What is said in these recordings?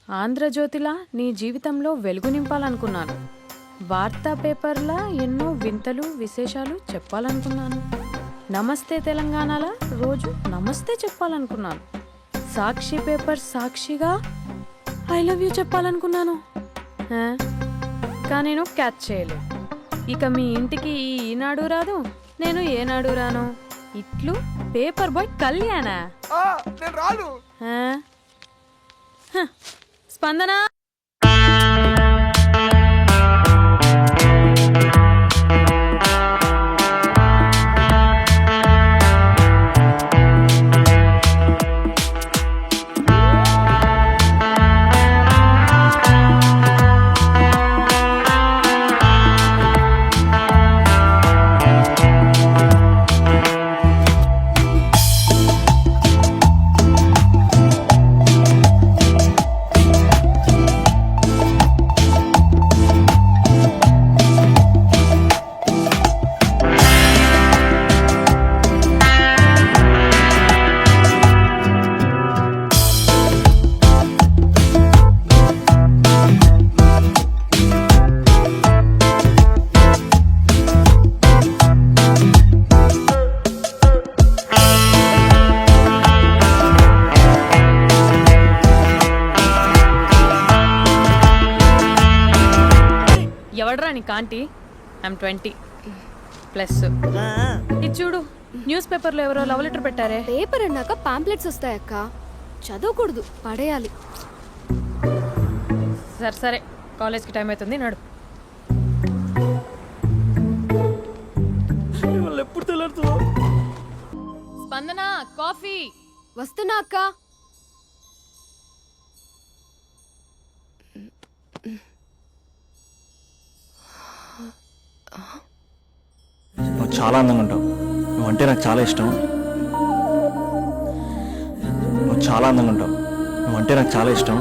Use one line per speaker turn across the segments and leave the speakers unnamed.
ఆంధ్రజ్యోతిలా నీ జీవితంలో వెలుగు నింపాలనుకున్నాను. వార్తా పేపర్లా ఎన్నో వింతలు విశేషాలు చెప్పాలనుకున్నాను. నమస్తే తెలంగాణలా రోజు నమస్తే చెప్పాలనుకున్నాను. సాక్షి పేపర్ సాక్షిగా ఐ లవ్ యూ చెప్పాలనుకున్నాను. కానీ నేను క్యాచ్ చేయలేదు. ఇక మీ ఇంటికి ఈనాడు రాదు, నేను ఏనాడు రాను. ఇట్లు పేపర్ బాయ్ కళ్యాణా? స్పందన ఎవడరా నీకు ఆంటీ? ఐమ్ 20+. ఇది చూడు, న్యూస్ పేపర్లో ఎవరో లవ్ లెటర్ పెట్టారే.
పేపర్ అన్నాక పాంప్లెట్స్ వస్తాయక్క, చదవకూడదు, పడేయాలి.
సరే సరే, కాలేజ్కి టైం అవుతుంది, నడు.
ఎప్పుడు తెల్లారుతుందో.
స్పందన, కాఫీ.
వస్తున్నా అక్క.
నువ్వు చాలా అందంగా ఉంటావు. నువ్వంటే నాకు చాలా ఇష్టం. నువ్వు చాలా అందంగా ఉంటావు. నువ్వంటే నాకు చాలా ఇష్టం.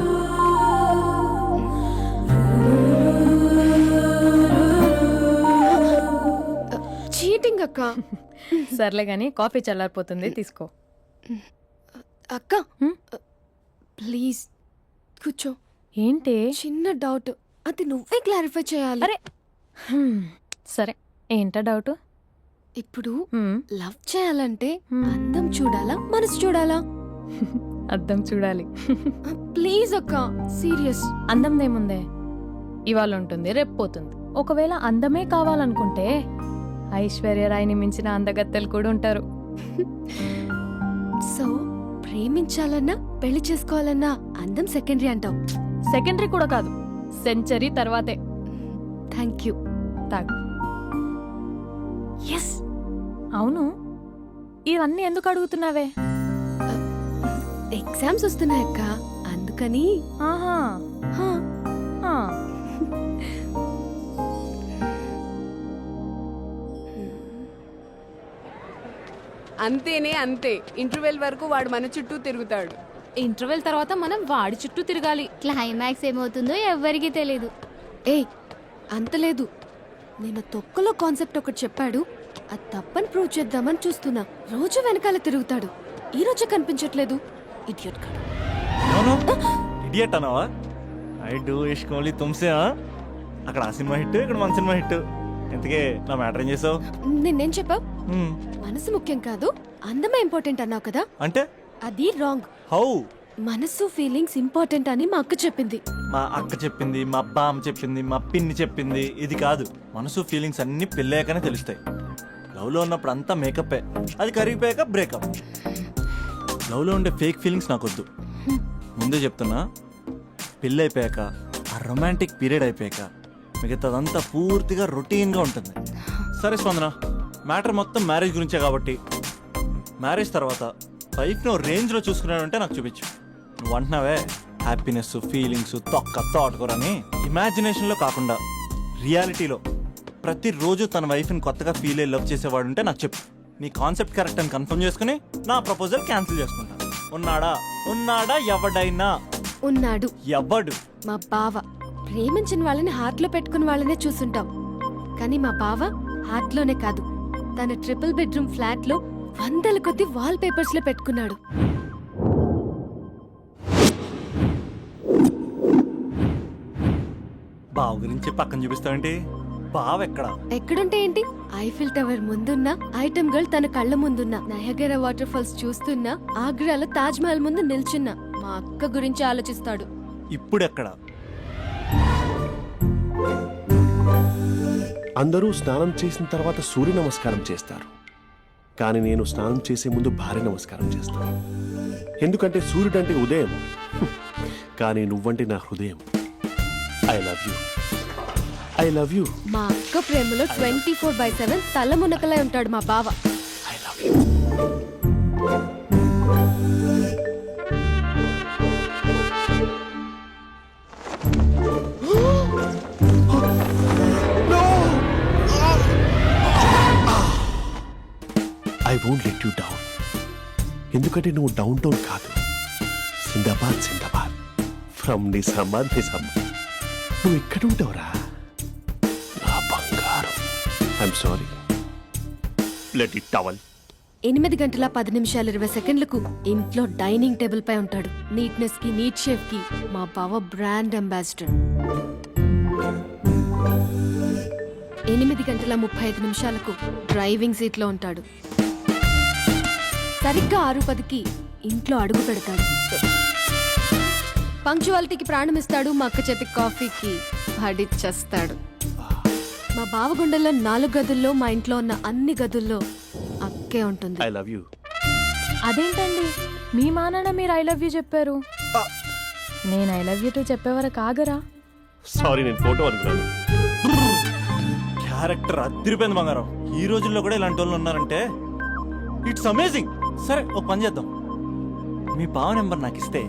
చీటింగ్ అక్క.
సర్లే గాని కాఫీ చల్లారిపోతుంది, తీసుకో.
అక్క ప్లీజ్ కూర్చో.
ఏంటి?
చిన్న డౌట్, అది నువ్వే క్లారిఫై చేయాలి.
అరే సరే, ఏంటా డౌట్?
ఇప్పుడు లవ్ చేయాలంటే అందం చూడాలా, మనసు చూడాలా?
అద్దం చూడాలి.
ప్లీజ్ అక్క, సీరియస్.
అందం ఇవాళ ఉంటుంది, రేపు పోతుంది. ఒకవేళ అందమే కావాలనుకుంటే ఐశ్వర్యరాయ్ని మించిన అందగత్తెలు కూడా ఉంటారు.
సో ప్రేమించాలన్నా పెళ్లి చేసుకోవాలన్నా అందం సెకండరీ అంటావు?
సెకండరీ కూడా కాదు, సెంచరీ తర్వాతే.
Thank you.
తాగు.
ఎస్.
అవును, ఇవన్నీ ఎందుకు అడుగుతున్నావే?
ఎగ్జామ్స్ వస్తున్నాయక్క, అందుకని.
ఆహా.
అంతేనే అంతే. ఇంటర్వెల్ వరకు వాడు మన చుట్టూ తిరుగుతాడు.
ఇంటర్వెల్ తర్వాత మనం వాడి చుట్టూ తిరగాలి.
క్లైమాక్స్ ఏమవుతుందో ఎవ్వరికీ తెలీదు.
ఏయ్ అంత లేదు, నేను తొక్కలో కాన్సెప్ట్ ఒకటి చెప్పాడు, అది తప్పని ప్రూవ్ చేద్దామని చూస్తున్నా. రోజు వెనకాల తిరుగుతాడు, ఈ రోజే కనిపించట్లేదు. ఇడియట్ కాడు.
ఇడియట్ అన్నావా? ఐ డూ ఇష్క్ ఓన్లీ తుమ్సే. అక్కడ ఆ సినిమా హిట్, ఇక్కడ మన సినిమా హిట్. ఇంతకే నా మ్యాటర్ ఏం చేసావు?
నిన్నేం చెప్పావు? మనసు ముఖ్యం కాదు, అందమే ఇంపార్టెంట్ అన్నావు కదా.
అంటే
అది రాంగ్.
హౌ?
మనసు ఫీలింగ్స్ ఇంపార్టెంట్ అని మా అక్క చెప్పింది.
మా అక్క చెప్పింది, మా బామ్మ చెప్పింది, మా పిన్ని చెప్పింది. ఇది కాదు, మనసు ఫీలింగ్స్ అన్ని పెళ్ళాకనే తెలుస్తాయి. లవ్ లో ఉన్నప్పుడు అంతా మేకప్పే, అది కరిగిపోయాక బ్రేకప్. లవ్ లో ఉండే ఫేక్ ఫీలింగ్స్ నాకొద్దు. ముందే చెప్తున్నా, పెళ్ళి అయిపోయాక, ఆ రొమాంటిక్ పీరియడ్ అయిపోయాక మిగతాదంతా పూర్తిగా రొటీన్గా ఉంటుంది. సరే స్పందన, మ్యాటర్ మొత్తం మ్యారేజ్ గురించే కాబట్టి మ్యారేజ్ తర్వాత లైఫ్ను రేంజ్లో చూసుకున్నాడంటే నాకు చూపించు. నువ్వు అంటున్నావే హ్యాపీనెస్, ఫీలింగ్స్, తోటకూరని ఇమాజినేషన్లో కాకుండా రియాలిటీలో ప్రతిరోజు తన వైఫ్ని కొత్తగా ఫీల్ అయ్యి లవ్ చేసేవాడు ఉంటే నాకు చెప్పు. నీ కాన్సెప్ట్ కరెక్ట్ అని కన్ఫర్మ్ చేసుకుని నా ప్రపోజల్ క్యాన్సిల్ చేసుకుంటాను. ఉన్నాడా ఎవడైనా?
ఉన్నాడు.
ఎవడు?
మా బావ. ప్రేమించిన వాళ్ళని హార్ట్ లో పెట్టుకున్న వాళ్ళనే చూసుంటాం, కానీ మా బావ హార్ట్ లోనే కాదు, తన ట్రిపుల్ బెడ్రూమ్ ఫ్లాట్ లో వందల కొద్ది వాల్ పేపర్స్ లో పెట్టుకున్నాడు.
బావ గురించి పక్కన చూపిస్తావేంటి? బావ ఎక్కడ?
ఎక్కడుంటే ఏంటి? ఐఫిల్ టవర్ ముందున్న ఐటమ్ గర్ల్ తన కళ్ళ ముందున్న నయగరా వాటర్ ఫాల్స్ చూస్తున్నా ఆగ్రాలో తాజ్ మహల్ ముందు నిల్చున్నా మా అక్క గురించి ఆలోచిస్తాడు.
ఇప్పుడు ఎక్కడ?
అందరూ స్నానం చేసిన తర్వాత సూర్య నమస్కారం చేస్తారు, కానీ నేను స్నానం చేసే ముందు భార్య నమస్కారం చేస్తాను. ఎందుకంటే సూర్యుడు అంటే ఉదయం, కానీ నువ్వంటే నా హృదయం. I love you, I love you,
మా అక్క ప్రేమలో 24/7 తల మునకలై ఉంటాడు మా బావ.
I love you. I won't let you down. ఎందుకంటే నువ్వు డౌన్ టౌన్ కాదు, సిందాబాద్ సిందాబాద్, ఫ్రమ్ నిజామాబాద్ నిజామాబాద్. నువ్వు ఇక్కడ ఉంటావురా నా బంగారం. I'm sorry, let it towel.
8 గంటల 10 నిమిషాలు 20 సెకండ్లకు ఇంట్లో డైనింగ్ టేబుల్ పై ఉంటాడు. నీట్నెస్ కి నీట్ షేఫ్ కి మా బావ బ్రాండ్ అంబాసిడర్. 8 గంటల 35 నిమిషాలకు డ్రైవింగ్ సీట్ లో ఉంటాడు. సరిగ్గా 6:10కి ఇంట్లో అడుగు పెడతాడు. పంక్చువాలిటీకి ప్రాణమిస్తాడు. మా అక్క చేతి కాఫీకి పడిచ్చేస్తాడు. మా బావ గుండెల్లో 4 గదుల్లో, మా ఇంట్లో ఉన్న అన్ని గదుల్లో అక్కే ఉంటుంది.
I love you.
అదేంటండి మీ మానాన్న మీరు ఐ లవ్ యూ చెప్పారు, నేను ఐ లవ్ యూ టు చెప్పేవరకు ఆగరా?
సారీ, నేను ఫోటో అనుకున్నాను.
క్యారెక్టర్ అదిరిపోయింది బంగారం. ఈ రోజుల్లో కూడా ఇలాంటి వాళ్ళు ఉన్నారంటే ఇట్స్ అమేజింగ్. సరే ఒక పని చేద్దాం, మీ బావ నెంబర్ నాకు ఇస్తే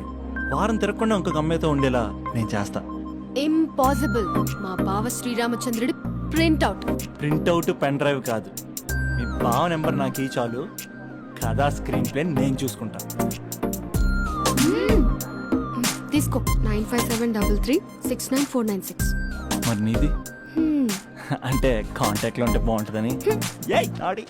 వారం తిరగకుండా ఇంకొక అమ్మాయితో ఉండేలా నేను చేస్తా.
ఇంపాసిబుల్. మా బావ శ్రీరామచంద్రుడి ప్రింట్అవుట్.
ప్రింట్అవుట్ పెన్ డ్రైవ్ కాదు, మీ బావ నెంబర్ నాకు ఈ చాలు. కథా స్క్రీన్ ప్లే నేను చూసుకుంటా.
తీసుకో. 9573369496.
మరి నీది? అంటే కాంటాక్ట్లో ఉంటే బాగుంటుందని. ఏయ్ ఆడి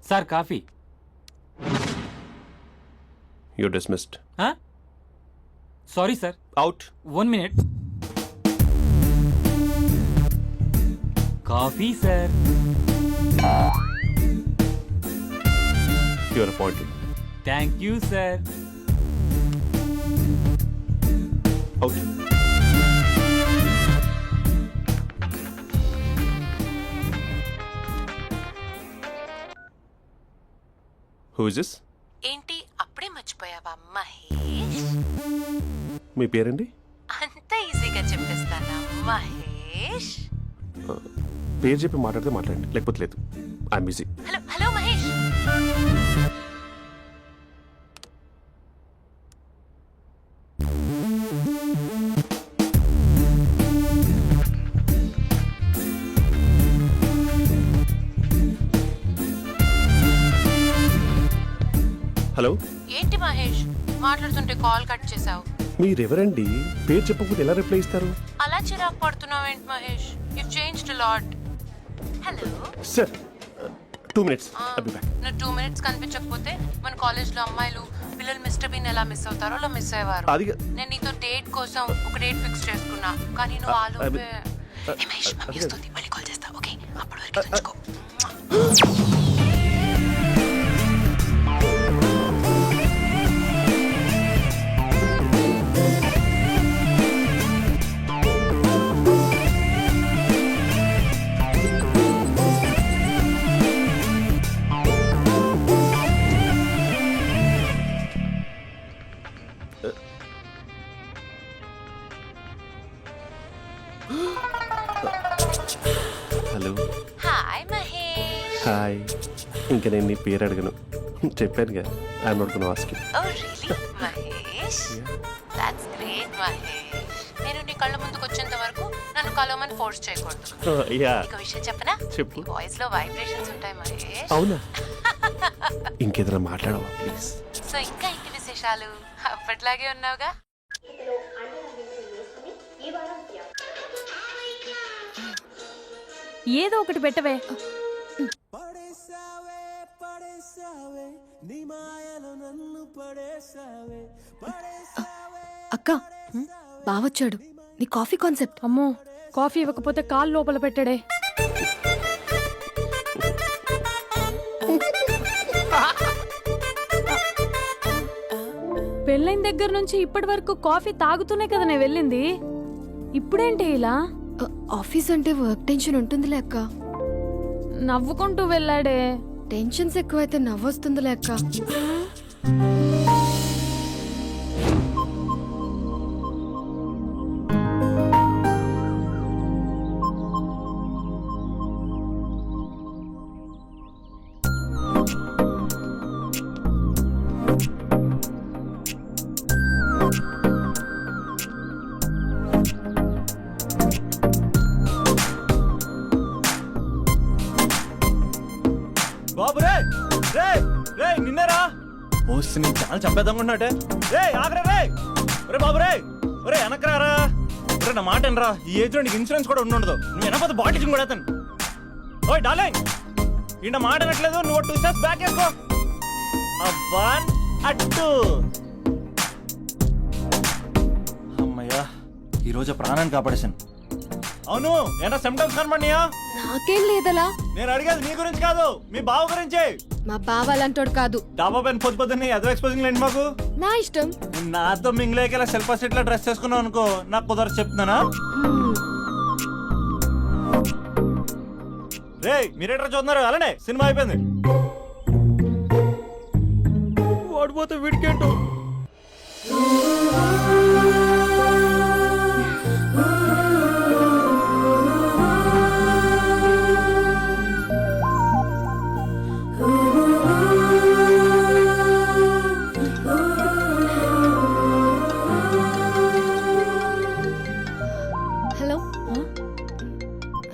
sir coffee.
You dismissed.
Sorry sir,
out.
1 minute. Coffee sir.
Your appointed.
Thank you sir.
Out. Who is this?
ఏంటి అప్పుడే మర్చిపోయావా మహేష్?
మీ పేరండి?
అంత ఈజీగా చెప్పేస్తానా మహేష్?
పేరు చెప్పి మాట్లాడితే మాట్లాడండి, లేకపోతే లేదు. I'm busy.
Hello hello Mahesh.
Hello,
ఏంటి మహేష్ మాట్లాడుతుంటే కాల్ కట్ చేసావు?
మీరెవరండి? పేరు చెప్పకపోతే ఎలా రిప్లై ఇస్తారు?
అలా చిరాకు పడుతున్నావు ఏంటి Mahesh? You changed a lot. Hello
sir, 2 minutes. I'll be back.
నువ్వు 2 minutes కనిపించకపోతే మన కాలేజ్లో అమ్మాయిలు పిల్లలు మిస్టర్ బీన్ ఎలా మిస్ అవుతారో అలా మిస్ అయ్యేవారు.
అది
నేను నీతో డేట్ కోసం ఒక డేట్ ఫిక్స్ చేసుకున్నా, కానీ నువ్వు ఆలోపే. మహేష్ మమ్మీ వస్తుంది, మళ్ళీ కాల్ చేస్తా. ఓకే, అప్పటి వరకు తుంచుకో.
హలో.
హాయ్ మహేష్.
హాయ్. ఇంకా నేను నీ పేరు అడగను, చెప్పాను కదా. I'm not gonna ask you.
Oh really Mahesh? That's great Mahesh. నేను నీ కళ్ళ ముందుకు వచ్చేంత వరకు నన్ను కలవమని ఫోర్స్ చేయకూడదు.
యా
ఒక విషయం చెప్పనా?
చెప్పు.
వాయిస్ లో వైబ్రేషన్స్ ఉంటాయి మహేష్.
అవునా ఇంకేదైనా మాట్లాడవా ప్లీజ్?
సో ఇంకా ఇంటి విశేషాలు అప్పట్లాగే ఉన్నావుగా.
ఏదో ఒకటి పెట్టవే.
అక్క బావొచ్చాడు. నీ కాఫీ కాన్సెప్ట్.
అమ్మో, కాఫీ ఇవ్వకపోతే కాలు లోపల పెట్టడే. పెళ్ళైన దగ్గర నుంచి ఇప్పటి వరకు కాఫీ తాగుతూనే కదా నేను వెళ్ళింది. ఇప్పుడేంటి ఇలా?
ఆఫీస్ అంటే వర్క్ టెన్షన్ ఉంటుందిలే అక్క.
నవ్వుకుంటూ వెళ్ళాడే.
టెన్షన్స్ ఎక్కువైతే నవ్వొస్తుందిలే అక్క.
బాబు రే రే రే నిన్నరా ఓసి నీ చాలా చంపేద్దామన్నట్టే. రే ఆగరా రే. ఒరే బాబు రే. ఒరే వెనకరారా. ఒరే నా మాట వినరా. ఈ ఏజ్ లో నీకు ఇన్సూరెన్స్ కూడా ఉండదు. నువ్వు వెనకపోతే బాటిల్ కూడా అతను. ఓయ్ డార్లింగ్, ఈయన మాట వినట్లేదు. నువ్వు 2 స్టెప్స్ బ్యాక్ వేసుకో. అబ్బా అట్టు. అమ్మయ్యా, ఈ రోజు ప్రాణాన్ని కాపాడేశాను. అవును, ఏనా సిమ్టమ్స్ కనబడినాయా?
నాకేం లేదలా.
నేను అడిగేది నీ గురించి కాదు, మీ బావ గురించి.
మా బావ అలాంటోడు కాదు.
డాబా పైన పొద్దు పొద్దున్నే ఎదో ఎక్స్పోజింగ్ లేండి మాకు.
నా ఇష్టం.
నాతో మింగిలేక ఇలా సెల్ఫ్ సెట్ లా డ్రెస్ చేసుకున్నావు అనుకో, నాకు కుదరదు చెప్తున్నానా? రే మీరేట్రా చూస్తున్నారు? అలానే సినిమా అయిపోయింది. ఓడిపోతే వీడికేంటో.
Hello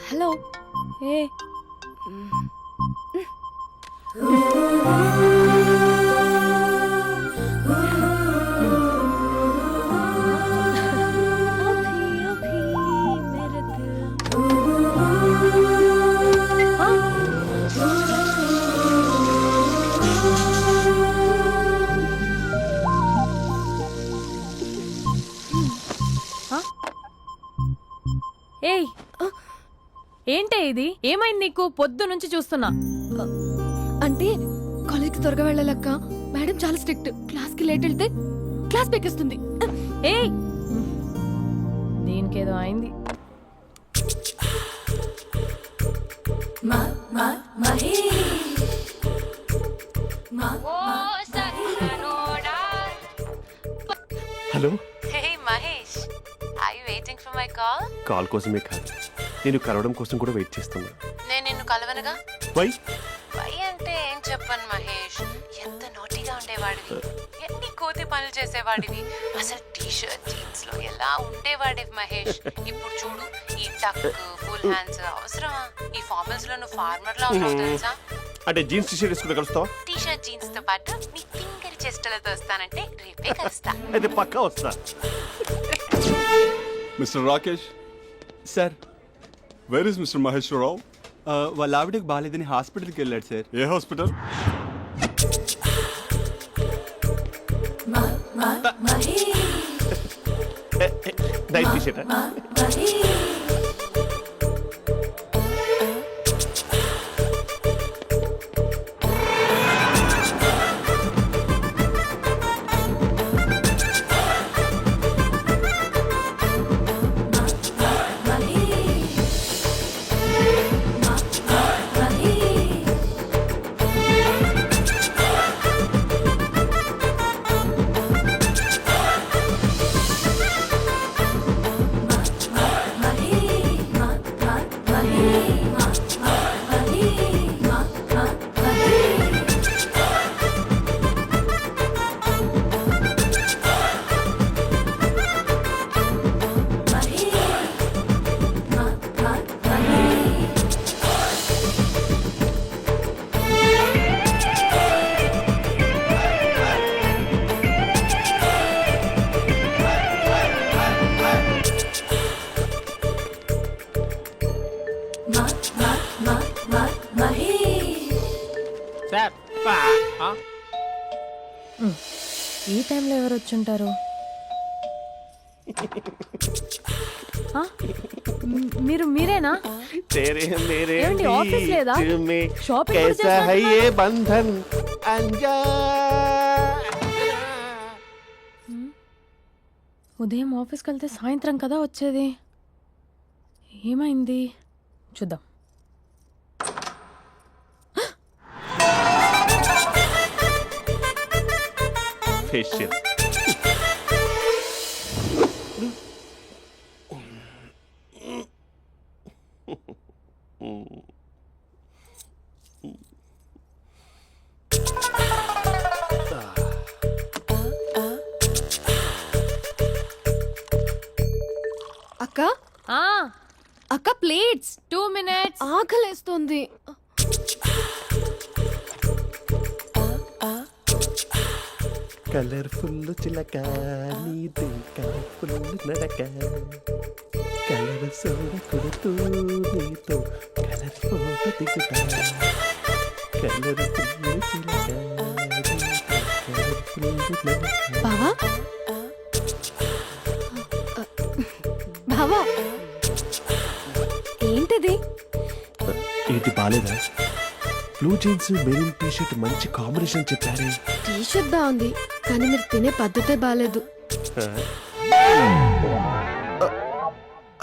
hello.
ఏ ఏయ్, ఏంటే ఇది? ఏమైంది నీకు? పొద్దు నుంచి చూస్తున్నా.
అంటే కాలేజ్కి త్వరగా వెళ్ళాలక్క. మేడం చాలా స్ట్రిక్ట్. క్లాస్ కి లేట్ వెళ్తే క్లాస్ పెక్కేస్తుంది.
ఏయ్, దీనికేదో అయింది.
Hello.
Hey Mahesh, are you waiting for my call?
Call కోసమే కాదు, నేను కలవడం కోసం కూడా వెయిట్ చేస్తున్నా.
నేను నిన్ను కలవనుగా.
వై?
వై అంటే ఏం చెప్పను మహేష్. ఎంత నోటీగా ఉండేవాడివి, ఎన్ని కోతి పనులు చేసేవాడివి. అసలు టీ షర్ట్ జీన్స్ లో ఎలా ఉండేవాడివి మహేష్. ఇప్పుడు చూడు, ఈ టక్ ఫుల్ హ్యాండ్స్ అవసరమా? ఈ ఫార్మల్స్ లో నువ్వు ఫార్మర్ లా ఉన్నావు తెలుసా?
అంటే జీన్స్ టీ షర్ట్ వేసుకుంటే కలుస్తావా?
టీ షర్ట్ జీన్స్ తో పాటు నీ తింగరి చెస్టలతో వస్తానంటే రేపే కలుస్తా.
అయితే పక్కా వస్తా.
Mister Rakesh,
sir,
where is mister Maheshwararao?
వాళ్ళ ఆవిడకి బాగాలేదని హాస్పిటల్కి వెళ్ళాడు సార్.
ఏ హాస్పిటల్?
Night T shirt.
టైంలో ఎవరు వచ్చుంటారు? ఆ? మీరేనా?
तेरे मेरे
ఏమండి, ఆఫీస్ లేదా?
बीच में
షాపింగ్ కూడా
कैसा है
చేసినట్టున్నారు?
ये बंधन अंजा
ఉదయం ఆఫీస్కి వెళ్తే సాయంత్రం కదా వచ్చేది. ఏమైంది చూద్దాం.
फेशियल
అక్క
ఆ,
అక్క ప్లేట్స్
2 minutes.
ఆకలేస్తుంది.
కలర్ఫుల్ చిలక నీది కలర్ఫుల్ నడక కలర్ సోడ కొడుతూ నీతో కలర్ ఫోటో దిగుతా కలర్ఫుల్ చిలక కలర్ఫుల్ నడక.
బావా బావా ఏంటిది?
ఏంటి బాలేదా? Blue jeans maroon T shirt మంచి కాంబినేషన్ చెప్పారే.
టీ షర్ట్ బాగుంది కానీ మీరు తినే పద్ధతే బాగాలేదు.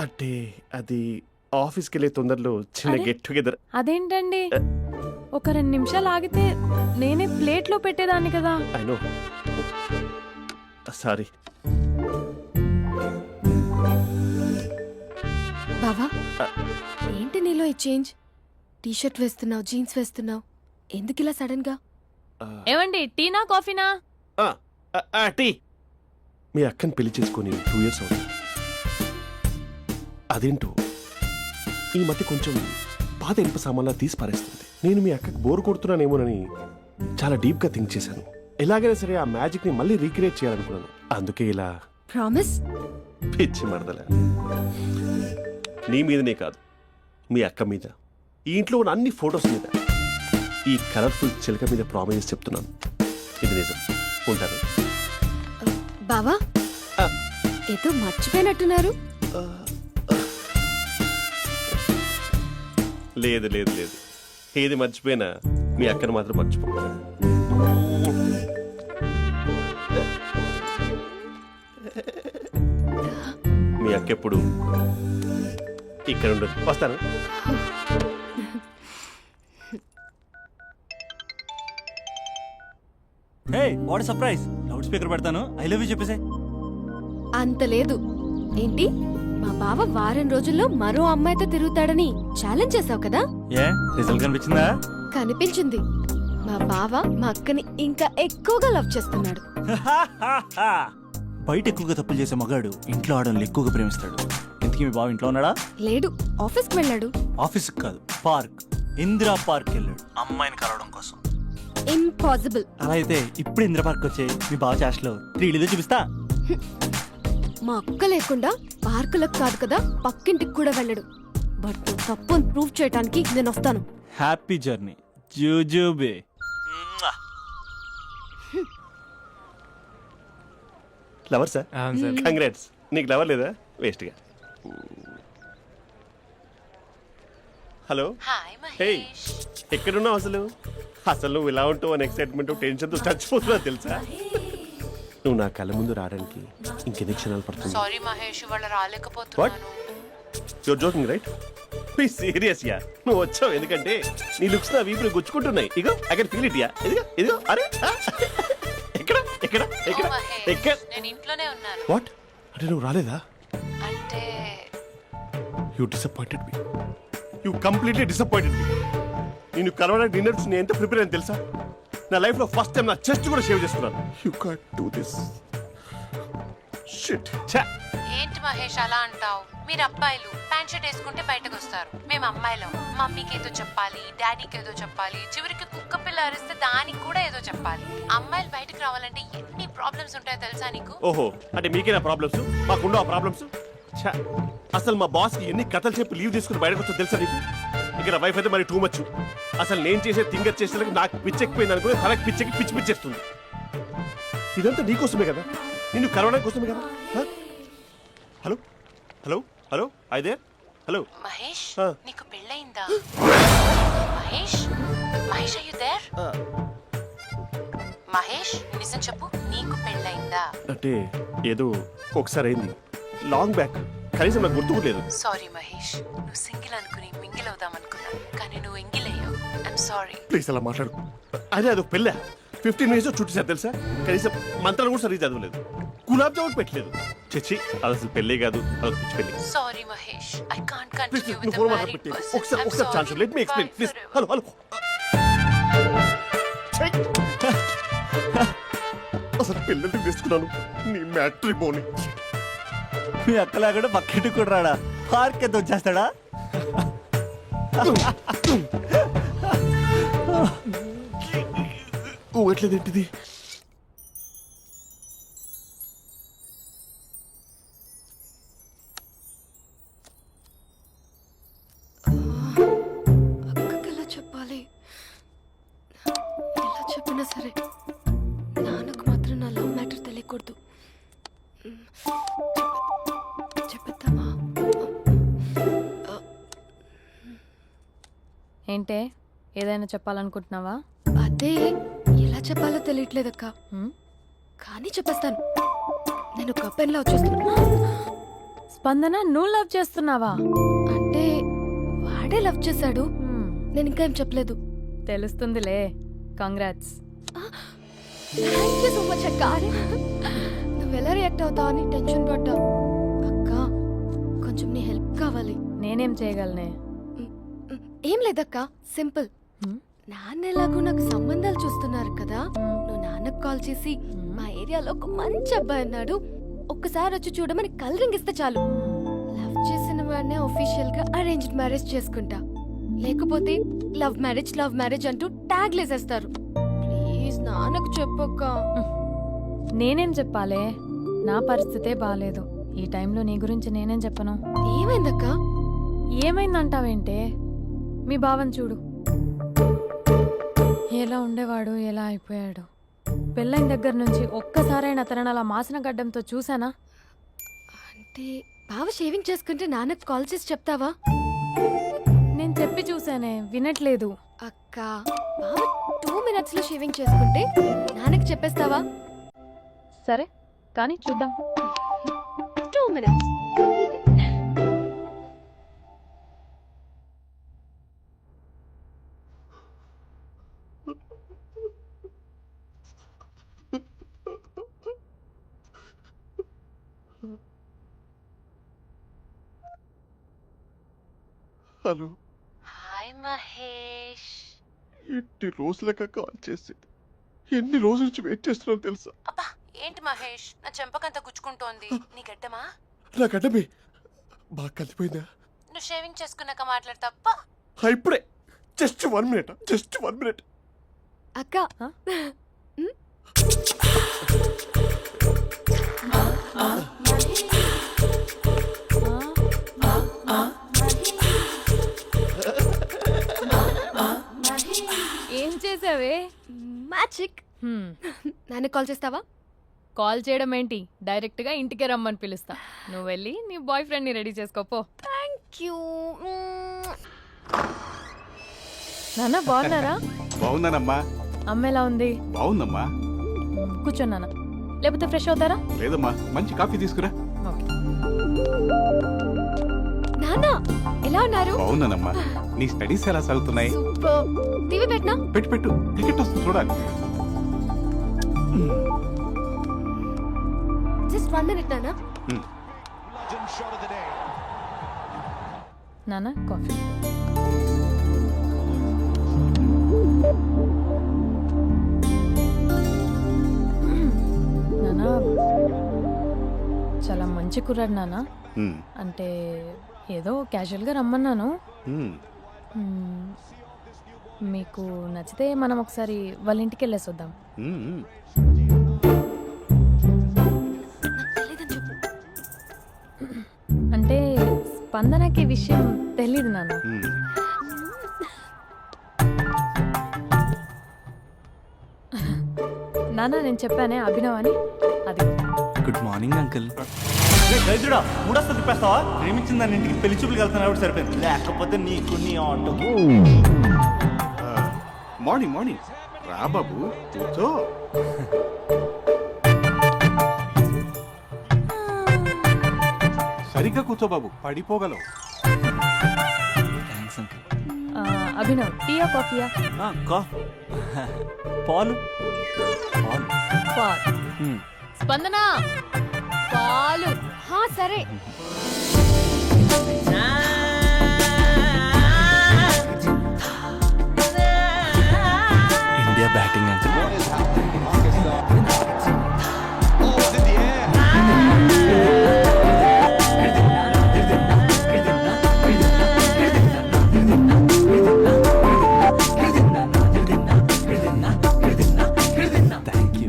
అంటే అది ఆఫీస్కి వెళ్ళే తొందరలో చిన్న
అరే.
Get together.
అదేంటండి, ఒక 2 నిమిషాలు ఆగితే నేనే ప్లేట్లో పెట్టేదాన్ని కదా.
I know, sorry.
బావా ఏంటి నీలో ఈ చేంజ్? టీ షర్ట్ వేస్తున్నావు, జీన్స్ వేస్తున్నావు, ఎందుకు ఇలా సడన్ గా?
ఏమండి, టీనా కాఫీనా?
టీ. మీ అక్కని పెళ్లి చేసుకొని 2 years అవుతుంది. అదేంటో ఈ మధ్య కొంచెం పాత ఇనుప సామాన్లా తీసి పారేస్తుంది. నేను మీ అక్కకి బోర్ కొడుతున్నానేమోనని చాలా డీప్ గా థింక్ చేశాను. ఎలాగైనా సరే ఆ మ్యాజిక్ ని మళ్ళీ రీక్రియేట్ చేయాలనుకున్నాను. అందుకే ఇలా
ప్రామిస్?
పిచ్చి మరదల. నీ మీదనే కాదు, మీ అక్క మీద, ఈ ఇంట్లో ఉన్న అన్ని ఫొటోస్ మీద, ఈ కలర్ఫుల్ చిలక మీద ప్రామిస్ చెప్తున్నాను. ఇది నిజం. ఉంటాను.
బావా
ఆ.
ఏదో మర్చిపోయినట్టున్నారు.
లేదు లేదు లేదు, ఏది మర్చిపోయినా మీ అక్కను మాత్రం మర్చిపో. మీ అక్క ఎప్పుడు ఇక్కడ ఉండదు. వస్తాను.
హే, వాట్ సర్ప్రైజ్! లౌడ్ స్పీకర్ పెడతాను, ఐ లవ్ యూ చెప్పేసే.
అంత లేదు. ఏంటి, మా బావ వారం రోజుల్లో మరో అమ్మాయితో తిరుగుతాడని ఛాలెంజ్ చేసావు కదా?
ఏ రిజల్ట్ కనిపించిందా?
కనిపించింది. మా బావ మా అక్కని ఇంకా ఎక్కువగా లవ్ చేస్తున్నాడు.
బయట ఎక్కువగా తప్పులు చేసే మగాడు ఇంట్లో ఆడవాళ్ళు ఎక్కువగా ప్రేమిస్తాడు. ఇంతకీ మీ బావ ఇంట్లో ఉన్నాడా?
లేడు, ఆఫీస్కి వెళ్ళాడు.
ఆఫీస్కి కాదు, పార్క్, ఇందిరా పార్క్ వెళ్ళాడు అమ్మాయిని కలవడం కోసం.
ఇంపాసిబుల్.
అలా అయితే ఇప్పుడు ఇందిరా పార్క్ వచ్చే మీ బావ చాష్లో 3Dలో చూపిస్తా.
మా అక్క లేకుండా పార్కులకు కాదు కదా పక్కింటికి కూడా వెళ్ళడు. బట్ నువ్వు తప్పు అని ప్రూవ్ చేయడానికి నేను వస్తాను.
హ్యాపీ జర్నీ జూజూబే.
లవర్ సార్,
అవును సార్.
కంగ్రాట్స్. నీకు లవర్ లేదా? వేస్ట్గా. హలో.
Hi
hey,
Mahesh.
ఎక్కడున్నావు అసలు? అసలు నువ్వు ఇలా ఉంటావు అని ఎక్సైట్మెంట్ టెన్షన్తో చచ్చిపోతున్నా తెలుసా? నువ్వు నా కళ్ళ ముందు రావడానికి ఇంకెన్ని క్షణాలు పడుతుంది?
సారీ మహేష్, ఇవాళ రాలేకపోతున్నాను.
Your joking right? Please serious yeah. నువ్వు వచ్చావు ఎందుకంటే నీ లుక్స్ నా వీపులు గుచ్చుకుంటున్నాయి. ఇగో I can feel it yeah. ఇదిగో ఇదిగో. అరే ఎక్కడ ఎక్కడ ఎక్కడ
ఓ మహేష్,
ఎక్కడ?
నేను ఇంట్లోనే ఉన్నాను.
వాట్ అంటే నువ్వు రాలేదా?
అంటే
you disappointed me. You completely disappointed me. నేను కలవడానికి డిన్నర్స్ నేను ఎంత ప్రిపేర్ అని తెలుసా? నా లైఫ్ లో ఫస్ట్ టైం నా చెస్ట్ కూడా షేవ్ చేసుకున్నాను. You can't do this. Shit. ఛా.
ఏంటి మహేష్ అలా అంటావు? మీరు అబ్బాయిలు ప్యాంట్ షర్ట్ వేసుకుంటే బయటకు వస్తారు. మేము అమ్మాయిలం, మమ్మీకి ఏదో చెప్పాలి, డాడీకి ఏదో చెప్పాలి, చివరికి కుక్క పిల్ల అరిస్తే దానికి కూడా ఏదో చెప్పాలి. అమ్మాయిలు బయటకు రావాలంటే ఎన్ని ప్రాబ్లమ్స్ ఉంటాయో తెలుసా నీకు?
ఓహో, అంటే మీకేనా ప్రాబ్లమ్స్? మాకుండా ఆ ప్రాబ్లమ్స్? ఛా. అసలు మా బాస్ కి ఎన్ని కథలు చెప్పి లీవ్ తీసుకుని బయటకు వచ్చో తెలుసా నీకు? ఇక్కడ వైఫ్ అయితే మరి టూ మచ్. అసలు నేను చేసే థింగర్ చేసేందుకు నాకు పిచ్చెక్కిపోయింది అనుకుని తనకు పిచ్చెక్కి పిచ్చి పిచ్చేస్తుంది. ఇదంతా నీకోసమే కదా, నిన్ను కరోనా కోసమే కదా. హ? హలో హలో హలో అయితే హలో.
మహేష్
ఆ.
నీకు పెళ్ళయిందా? Mahesh Mahesh are you there? మహేష్ నిజం చెప్పు, నీకు పెళ్ళయిందా?
అంటే ఏదో ఒకసారి అయింది, లాంగ్ బ్యాక్, కనీసం నాకు గుర్తుకు లేదు.
సారీ మహేష్, నువ్వు సింగిల్ అనుకుని మింగిల్ అవుదాం అనుకున్నా, కానీ నువ్వు ఎంగిల్ అయ్యావు. I'm sorry.
ప్లీజ్ అలా మాట్లాడు. అదే అదొక పెళ్ళా, 15 మినిట్స్ చుట్టూ సార్ తెలుసా, కనీసం మంత్రాలు కూడా సరిగ్గా చదవలేదు, గులాబ్ జామున్ పెట్టలేదు. చచ్చి అది అసలు పెళ్ళే కాదు, అదొక పిచ్చి పెళ్ళి.
Sorry Mahesh, I can't
please
continue
నువ్వు
విత్
ఫోన్
ద
మాట్లాడి
మ్యారీడ్
పెట్టి
పర్సన్.
ఒకసారి chance let me explain please. Hello hello. అసలు పెళ్ళంటే తీసుకున్నాను నీ మ్యాట్రీ బోని.
మీ అక్కలాగడ బకెట్ కూడా రాడా, పార్క్ ఎంత వచ్చేస్తాడా?
ఊగట్లేదేంటిది?
అక్కకి ఎలా చెప్పాలి? ఎలా చెప్పినా సరే నాన్నకు మాత్రం నా లవ్ మ్యాటర్ తెలియకూడదు. చెప్పేద్దామా?
ఏంటే ఏదైనా చెప్పాలనుకుంటున్నావా?
అదే ఎలా చెప్పాలో తెలియట్లేదక్క,
హ్మ్?
కానీ చెప్పేస్తాను. నేను ఒక అబ్బాయిలా వచ్చేస్తున్నా.
స్పందన, నువ్వు లవ్ చేస్తున్నావా?
అంటే వాడే లవ్ చేశాడు,
హ్మ్,
నేను ఇంకా ఏం చెప్పలేదు.
తెలుస్తుందిలే. Congrats.
Thank you so much అక్క. నువ్వు ఎలా రియాక్ట్ అవుతావు అని టెన్షన్ పడ్డా. అక్క కొంచెం నీ హెల్ప్ కావాలి.
నేనేం చేయగలనే?
ఏం లేదక్క, సింపుల్.
హ్మ్?
నాన్న ఎలాగో నాకు సంబంధాలు చూస్తున్నారు కదా, నువ్వు నాన్నకు కాల్ చేసి మా ఏరియాలో ఒక మంచి అబ్బాయి అన్నాడు, ఒక్కసారి వచ్చి చూడమని కలరింగ్ ఇస్తే చాలు. లవ్ చేసిన వాడినే ఒఫీషియల్ గా అరేంజ్డ్ మ్యారేజ్ చేసుకుంటా, లేకపోతే లవ్ మ్యారేజ్ అంటూ ట్యాగ్ లేసేస్తారు. ప్లీజ్ నాన్నకు చెప్పక్క.
నేనేం చెప్పాలే? నా పరిస్థితే బాలేదు. ఈ టైంలో నీ గురించి నేనేం చెప్పను?
ఏమైందక్క?
ఏమైందంటావేంటే? మీ భావం చూడు, ఎలా ఉండేవాడు, ఎలా అయిపోయాడు. పెళ్ళైన దగ్గర నుంచి ఒక్కసారైనా తనని అలా మాసిన గడ్డంతో చూసానా?
అంటే బావ షేవింగ్ చేసుకుంటే నాన్నకు కాల్ చేసి చెప్తావా?
నేను చెప్పి చూసానే, వినట్లేదు.
అక్క బావ 2 minutes లో షేవింగ్ చేసుకుంటే నాన్నకి చెప్పేస్తావా?
సరే కానీ చూద్దాం.
2 minutes.
హలో.
హాయ్ మహేష్.
ఎన్ని రోజులక కాల్ చేసేది, ఎన్ని రోజుల నుంచి వెయిట్ చేస్తున్నాను తెలుసా?
అబ్బా ఏంటి మహేష్, నా చెంపకంత గుచ్చుకుంటోంది. నీ గడ్డమా?
నా గడ్డమే బాగా కలిపోయిందా?
నువ్వు షేవింగ్ చేసుకున్నాక మాట్లాడు తప్ప.
ఇప్పుడే జస్ట్ 1 minute.
అక్క
ఏం చేసావే?
మ్యాజిక్. నాన్నకు కాల్ చేస్తావా?
కాల్ చేయడం ఏంటి, డైరెక్ట్ గా ఇంటికే రమ్మని పిలుస్తా. నువ్వు వెళ్ళి నీ బాయ్ ఫ్రెండ్ ని రెడీ చేసుకోపో.
Thank you.
నాన్న బాగున్నారా?
బాగున్నానమ్మా.
అమ్మ ఎలా ఉంది?
బాగుందమ్మా.
కూర్చోన్నానా, లేకపోతే ఫ్రెష్ అవుతారా?
లేదమ్మా, మంచి కాఫీ తీసుకురా.
ఓకే.
నాన్న ఎలా ఉన్నారు?
బాగున్నానమ్మా. నీ స్టడీస్ ఎలా సాగుతున్నాయి?
సూపర్. టీవీ పెట్టనా?
పెట్టు టికెట్ వస్తుంది చూడాలి.
జస్ట్ 1 minute నాన్న.
నాన్న కాఫీ. నాన్న చాలా మంచి కుర్రాడు నాన్న. అంటే ఏదో క్యాజువల్గా రమ్మన్నాను. మ్మ్. మీకు నచ్చితే మనం ఒకసారి వాళ్ళ ఇంటికి వెళ్ళేసి వద్దాం.
నాకు తెలీదని చెప్పు.
అంటే స్పందనకి విషయం తెలీదు నాన్న. నాన్న నేను చెప్పానే అభినవ్ అని, అది
గుడ్ మార్నింగ్ అంకుల్.
గైజుడా మూడొస్తా తిప్పేస్తావా? ప్రేమించిన దాని ఇంటికి పెళ్లి చూపులు వెళ్తాను కాబట్టి సరిపోయింది, లేకపోతే నీకు నీ ఆటో.
మార్నింగ్ మార్నింగ్ రా బాబు కూర్చో. సరిగ్గా కూర్చో బాబు, పడిపోగలవు.
Thanks uncle.
అభినవ్ టీయా కాఫీయా?
పాలు పాలు.
పాల్. స్పందన పాలు.
హా సరే.
India batting uncle. Thank you.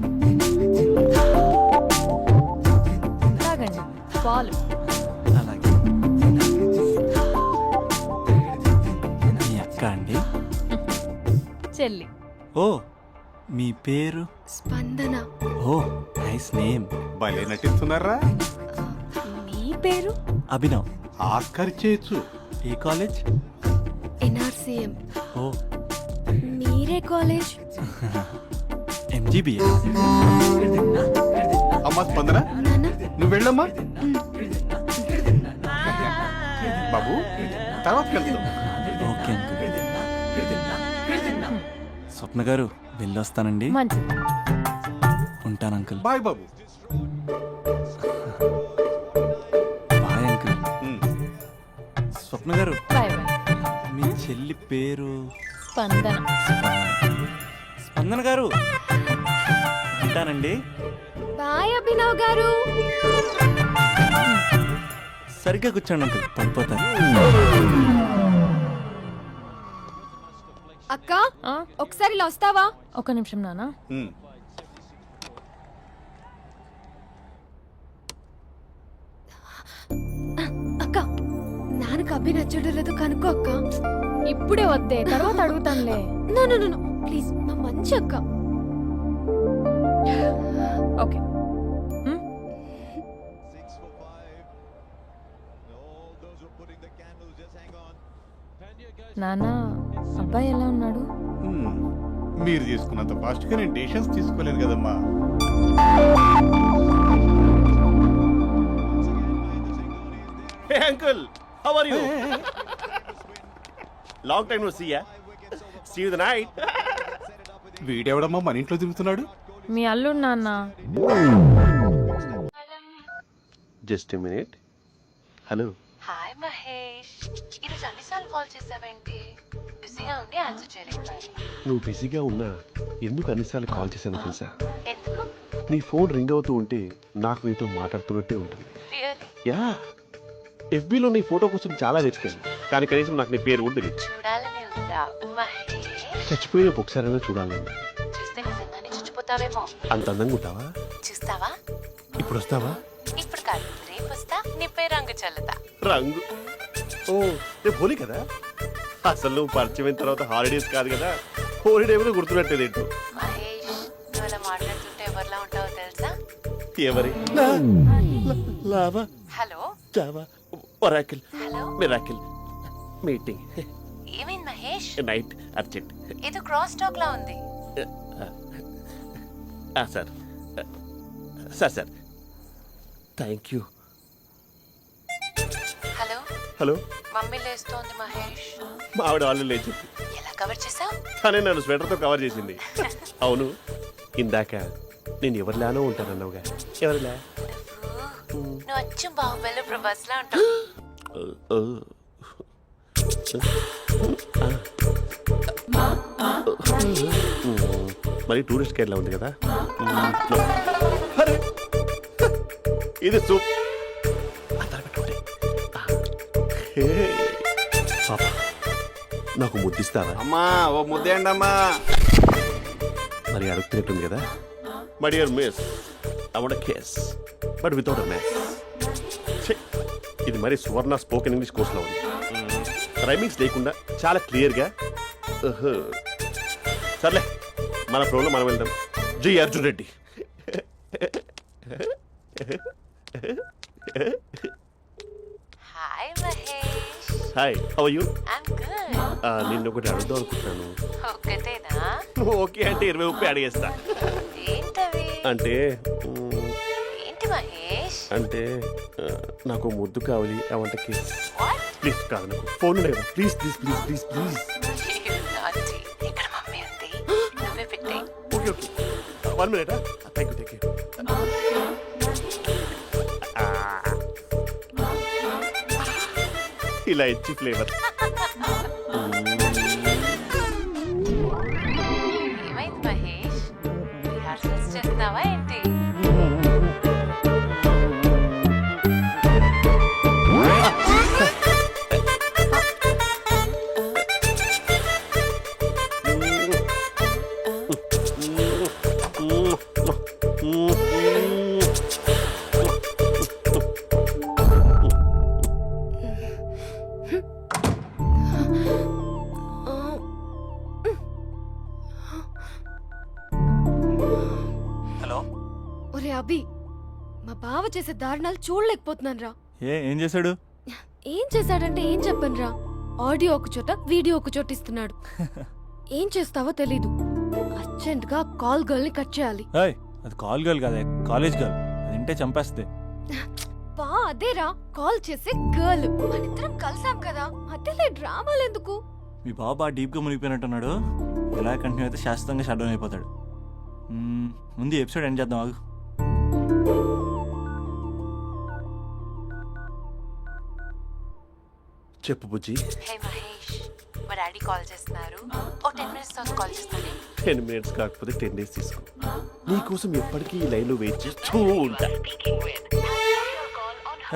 తాగండి పాలు.
అలాగే. మీ అక్క అండి?
చెల్లి.
ఓ మీ పేరు?
స్పందన.
ఓ నైస్ నేమ్.
భలే నటిస్తున్నారా?
మీ పేరు?
అభినవ్.
ఆస్కర్ చేయొచ్చు.
ఏ కాలేజ్?
ఎన్ఆర్సీఎం.
ఓ
మీరే కాలేజ్?
ఎంజీబీఏ.
అమ్మా స్పందన,
నాన్న
నువ్వు వెళ్ళమ్మా. బాబు తర్వాత వెళ్తాం.
Okay uncle. స్వప్న గారు వెళ్ళొస్తానండి.
మంచిది.
ఉంటాను అంకుల్.
బాయ్ బాబు.
Bye uncle. Swapna garu
bye bye.
మీ చెల్లి పేరు?
స్పందన.
స్పందన గారు ఉంటానండి.
బాయ్ అభినవ్ గారు.
సరిగ్గా కూర్చోండి అంకుల్, పడిపోతారు.
అక్క
ఆ?
ఒకసారి ఇలా వస్తావా?
ఒక నిమిషం నాన్న.
అక్క నాన్నకు అభి నచ్చడం లేదో కనుక్కో అక్క.
ఇప్పుడే వద్దే, తర్వాత అడుగుతానులే.
నో నో నో ప్లీజ్, నా మంచి అక్క.
ఓకే. నాన్న అబ్బాయి ఎలా ఉన్నాడు?
మీరు తీసుకున్నంత ఫాస్ట్ గా నేను డెసిషన్స్ తీసుకోలేదు కదమ్మా.
Uncle how are you? Long time no see yeah. See you the night.
వీడెవడమ్మా మన ఇంట్లో తిరుగుతున్నాడు?
మీ అల్లుడు నాన్న.
Just a minute. Hello.
Hi Mahesh, ఈరోజు అన్నిసార్లు కాల్ చేసావేంటి? బిజీగా ఉండి ఆన్సర్ చేయలేదు.
నువ్వు బిజీగా ఉన్నా ఎందుకు అన్నిసార్లు కాల్ చేశాను తెలుసా?
ఎందుకు?
నీ ఫోన్ రింగ్ అవుతూ ఉంటే నాకు నీతో మాట్లాడుతున్నట్టే ఉంటుంది.
రియల్లీ?
యా, ఎఫ్బీలో నీ ఫోటో కోసం చాలా వెతికాను, కానీ కనీసం నాకు నీ పేరు కూడా తెలియదు.
చూడాలని ఉందా మహేష్?
చచ్చిపోయిన ఒకసారైనా చూడాలని.
చూస్తే నిజంగానే చచ్చిపోతావేమో.
అంత అందంగా ఉంటావా?
చూస్తావా?
ఇప్పుడు వస్తావా?
ఇప్పుడు కాదు, రేపు వస్తా, నీపై రంగు చల్లుతా.
రంగు? ఓ రేపు హోలీ కదా. అసలు నువ్వు పరిచయం అయిన తర్వాత హాలిడేస్ కాదు కదా, హోలిడే కూడా గుర్తున్నట్టేది ఏంటో.
మహేష్, నువ్వు అలా మాట్లాడుతుంటే ఎవరిలా ఉంటావో తెలుసా?
ఎవరి? Lava,
hello
Java, Oracle,
hello,
miracle, meeting,
ఏమైంది మహేష్?
Night, urgent.
ఏదో క్రాస్ టాక్ లా ఉంది.
Sir sir sir thank you.
Hello
hello,
mummy లేస్తోంది మహేష్.
మా ఆవిడ వాళ్ళు లేచి
ఎలా కవర్ చేసావు?
తనే నన్ను స్వెటర్తో కవర్ చేసింది. అవును, ఇందాక నేను ఎవరిలానో ఉంటానన్నావుగా, ఎవరిలా?
నువ్వు అచ్చం బాహుబలి ప్రభాస్ లా ఉంటావు.
మరి టూరిస్ట్ గైడ్లా ఉంది కదా. అరే, ఇది సూప్. పాప, నాకు ముద్దిస్తారా?
అమ్మా ఓ ముద్దేయండి అమ్మా.
మరి అడుగుతున్నట్టుంది కదా. My dear miss, I want kiss but without a match. ఇది మరి సువర్ణ స్పోకెన్ ఇంగ్లీష్ కోర్సులో ఉంది. రైమింగ్స్ లేకుండా చాలా క్లియర్గా. సర్లే, మన ప్రోగ్రాం మనం వెళ్దాం. జై Arjun Reddy.
Hi Mahesh.
Hi, how are you?
I'm good.
నిన్ను ఒకటి అడుగుదాం అనుకుంటున్నాను.
ఒక్కటేనా?
ఓకే అంటే 20 అడిగేస్తా.
ఏంటవి?
అంటే
ఏంటి మహేష్?
అంటే నాకు ముద్దు కావాలి. అవంటకి
వాట్?
ప్లీజ్ కాదు, నాకు ఫోన్ లేదు. Please please please please please.
నాటి ఇక్కడ మమ్మీ ఉంది, నువ్వే పెట్టే.
Okay okay, 1 minute. Thank you. ఇలా ఇచ్చి ఫ్లేవర్.
ఏమైంది మహేష్? రిహార్సల్స్ చేస్తున్నావా ఏంటి?
హలో.
ఒరే అభి, మా బావ చేసే దారుణాలు చూడలేకపోతున్నాను రా.
ఏం చేశాడు?
ఏం చేశాడంటే ఏం చెప్పను రా. ఆడియో ఒక చోట, వీడియో ఒక చోట ఇస్తున్నాడు. ఏం చేస్తావో తెలీదు. అర్జెంట్ గా కాల్ గర్ల్ ని కట్ చేయాలి.
ఏయ్, అది కాల్ గర్ల్ కాదే, కాలేజ్ గర్ల్. అది వింటే చంపేస్తే.
బా అదేరా, కాల్ చేసే గర్ల్. మనిద్దరం కలిసాం కదా, మధ్యలో డ్రామాలు ఎందుకు?
మీ బాబు బాగా డీప్గా మునిగిపోయినట్టున్నాడు. ఎలా కంటిన్యూ అయితే శాశ్వతంగా షట్ డౌన్ అయిపోతాడు. ముందు ఎపిసోడ్ ఎండ్ చేద్దాం, ఆగు.
చెప్పు బుజ్జి.
హే మహేష్, మా డాడీ కాల్ చేస్తున్నారు. ఓ 10 minutes తర్వాత కాల్ చేస్తాను.
10 minutes కాకపోతే 10 days తీసుకో. నీకోసం ఎప్పటికీ ఈ లైన్లో వెయిట్ చేస్తూ ఉంటా.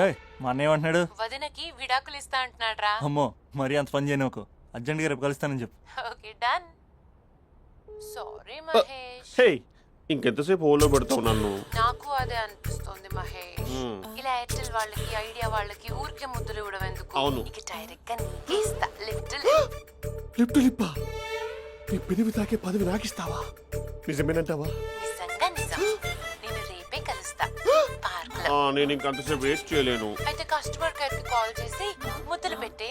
ఏయ్, మా అన్నయ్య ఏమంటున్నాడు?
వదినకి విడాకులు ఇస్తా అంటున్నాడు రా.
అమ్మో, మరీ అంత పని చేయను. అర్జెంట్గా రేపు కలుస్తానని చెప్పు.
Okay done. సారీ మహేష్.
హే, ఇంకెంతసేపు హోల్లో పెడతావు నన్ను?
నాకు అదే అనిపిస్తుంది మహేష్. ఇలా ఎయిర్టెల్ వాళ్ళకి, ఐడియా వాళ్ళకి ఊరికే ముద్దులు ఇవ్వడం ఎందుకు?
అవును.
ఇక డైరెక్ట్ గా నీకే ఇస్తా. లిటిల్
లిప్టు లిప్పా, నీ పెదవి తాకే పదవి నాకిస్తావా? నిజమేనంటావా?
నిజంగా నిజం. నేను రేపే కలుస్తా పార్క్ లో.
నేను ఇంకంతసేపు వెయిట్ చేయలేను.
అయితే కస్టమర్ కేర్ కి కాల్ చేసి ముద్దులు పెట్టే.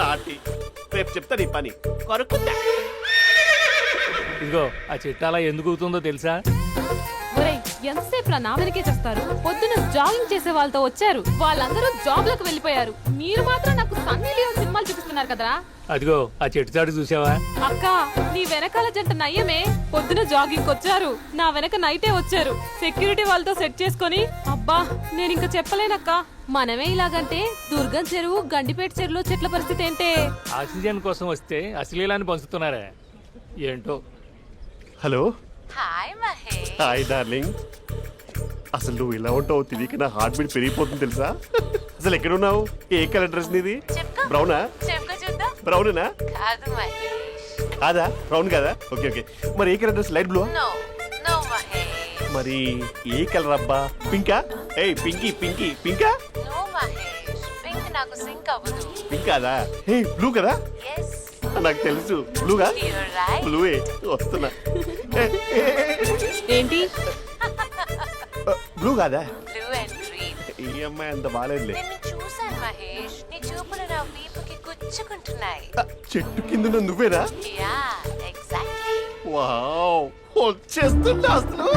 నాటి రేపు చెప్తా నీ పని. కొరుకుందా.
ఇదిగో ఆ చెట్టు అలా ఎందుకు అవుతుందో తెలుసా?
ఒరేయ్, ఎంతసేపు నా వెనకే చేస్తారు? పొద్దున జాగింగ్ చేసే వాళ్ళతో వచ్చారు, వాళ్ళందరూ జాబ్ లకు వెళ్ళిపోయారు. మీరు మాత్రం నాకు సన్నీ లియోన్ సినిమాలు చూపిస్తున్నారు కదరా.
అదిగో ఆ చెట్టు చాటు చూసావా?
అక్క, నీ వెనకాల జంట నయ్యమే. పొద్దున జాగింగ్ వచ్చారు, నా వెనక నైటే వచ్చారు. సెక్యూరిటీ వాళ్ళతో సెట్ చేసుకొని, అబ్బా నేను ఇంకా చెప్పలేనక్క. మనమే ఇలాగంటే దుర్గం చెరువు, గండిపేట చెరువులో చెట్ల పరిస్థితి ఏంటే?
ఆక్సిజన్ కోసం వస్తే అశ్లీలాన్ని పంచుతున్నారా ఏంటో.
Hello.
Hi Mahesh.
Hi darling. అసలు నువ్వు ఇలా ఉంటావు తెలియక నా హార్ట్ బీట్ పెరిగిపోతుంది తెలుసా? అసలు ఎక్కడున్నావు? ఏ కలర్ డ్రెస్ నీది?
చెప్పుకో.
బ్రౌనా?
చెప్పుకో చూద్దాం.
బ్రౌనేనా?
కాదు మహేష్.
కాదా? బ్రౌన్ కదా? Okay okay. మరి ఏ colour dress? Light blue?
No no Mahesh.
మరి ఏ కలర్ అబ్బా? పింకా? ఏయ్ పింకీ పింకీ పింకా?
నో మహేష్, పింక్ నాకు సింక్ అవ్వదు.
పింక్ కాదా? ఏ బ్లూ కదా?
ఎస్,
నాకు తెలుసు. బ్లూగా?
You're right.
బ్లూవే వస్తున్నా.
ఏంటి?
బ్లూ కాదా?
Blue and green.
ఈ అమ్మాయి అంత బాగాలేదులే.
నిన్ను చూసాను మహేష్, నీ చూపులు నా వీపుకి గుచ్చుకుంటున్నాయి.
చెట్టు కింద నువ్వేనా?
Yeah exactly.
వావ్, వచ్చేస్తుందా అసలు?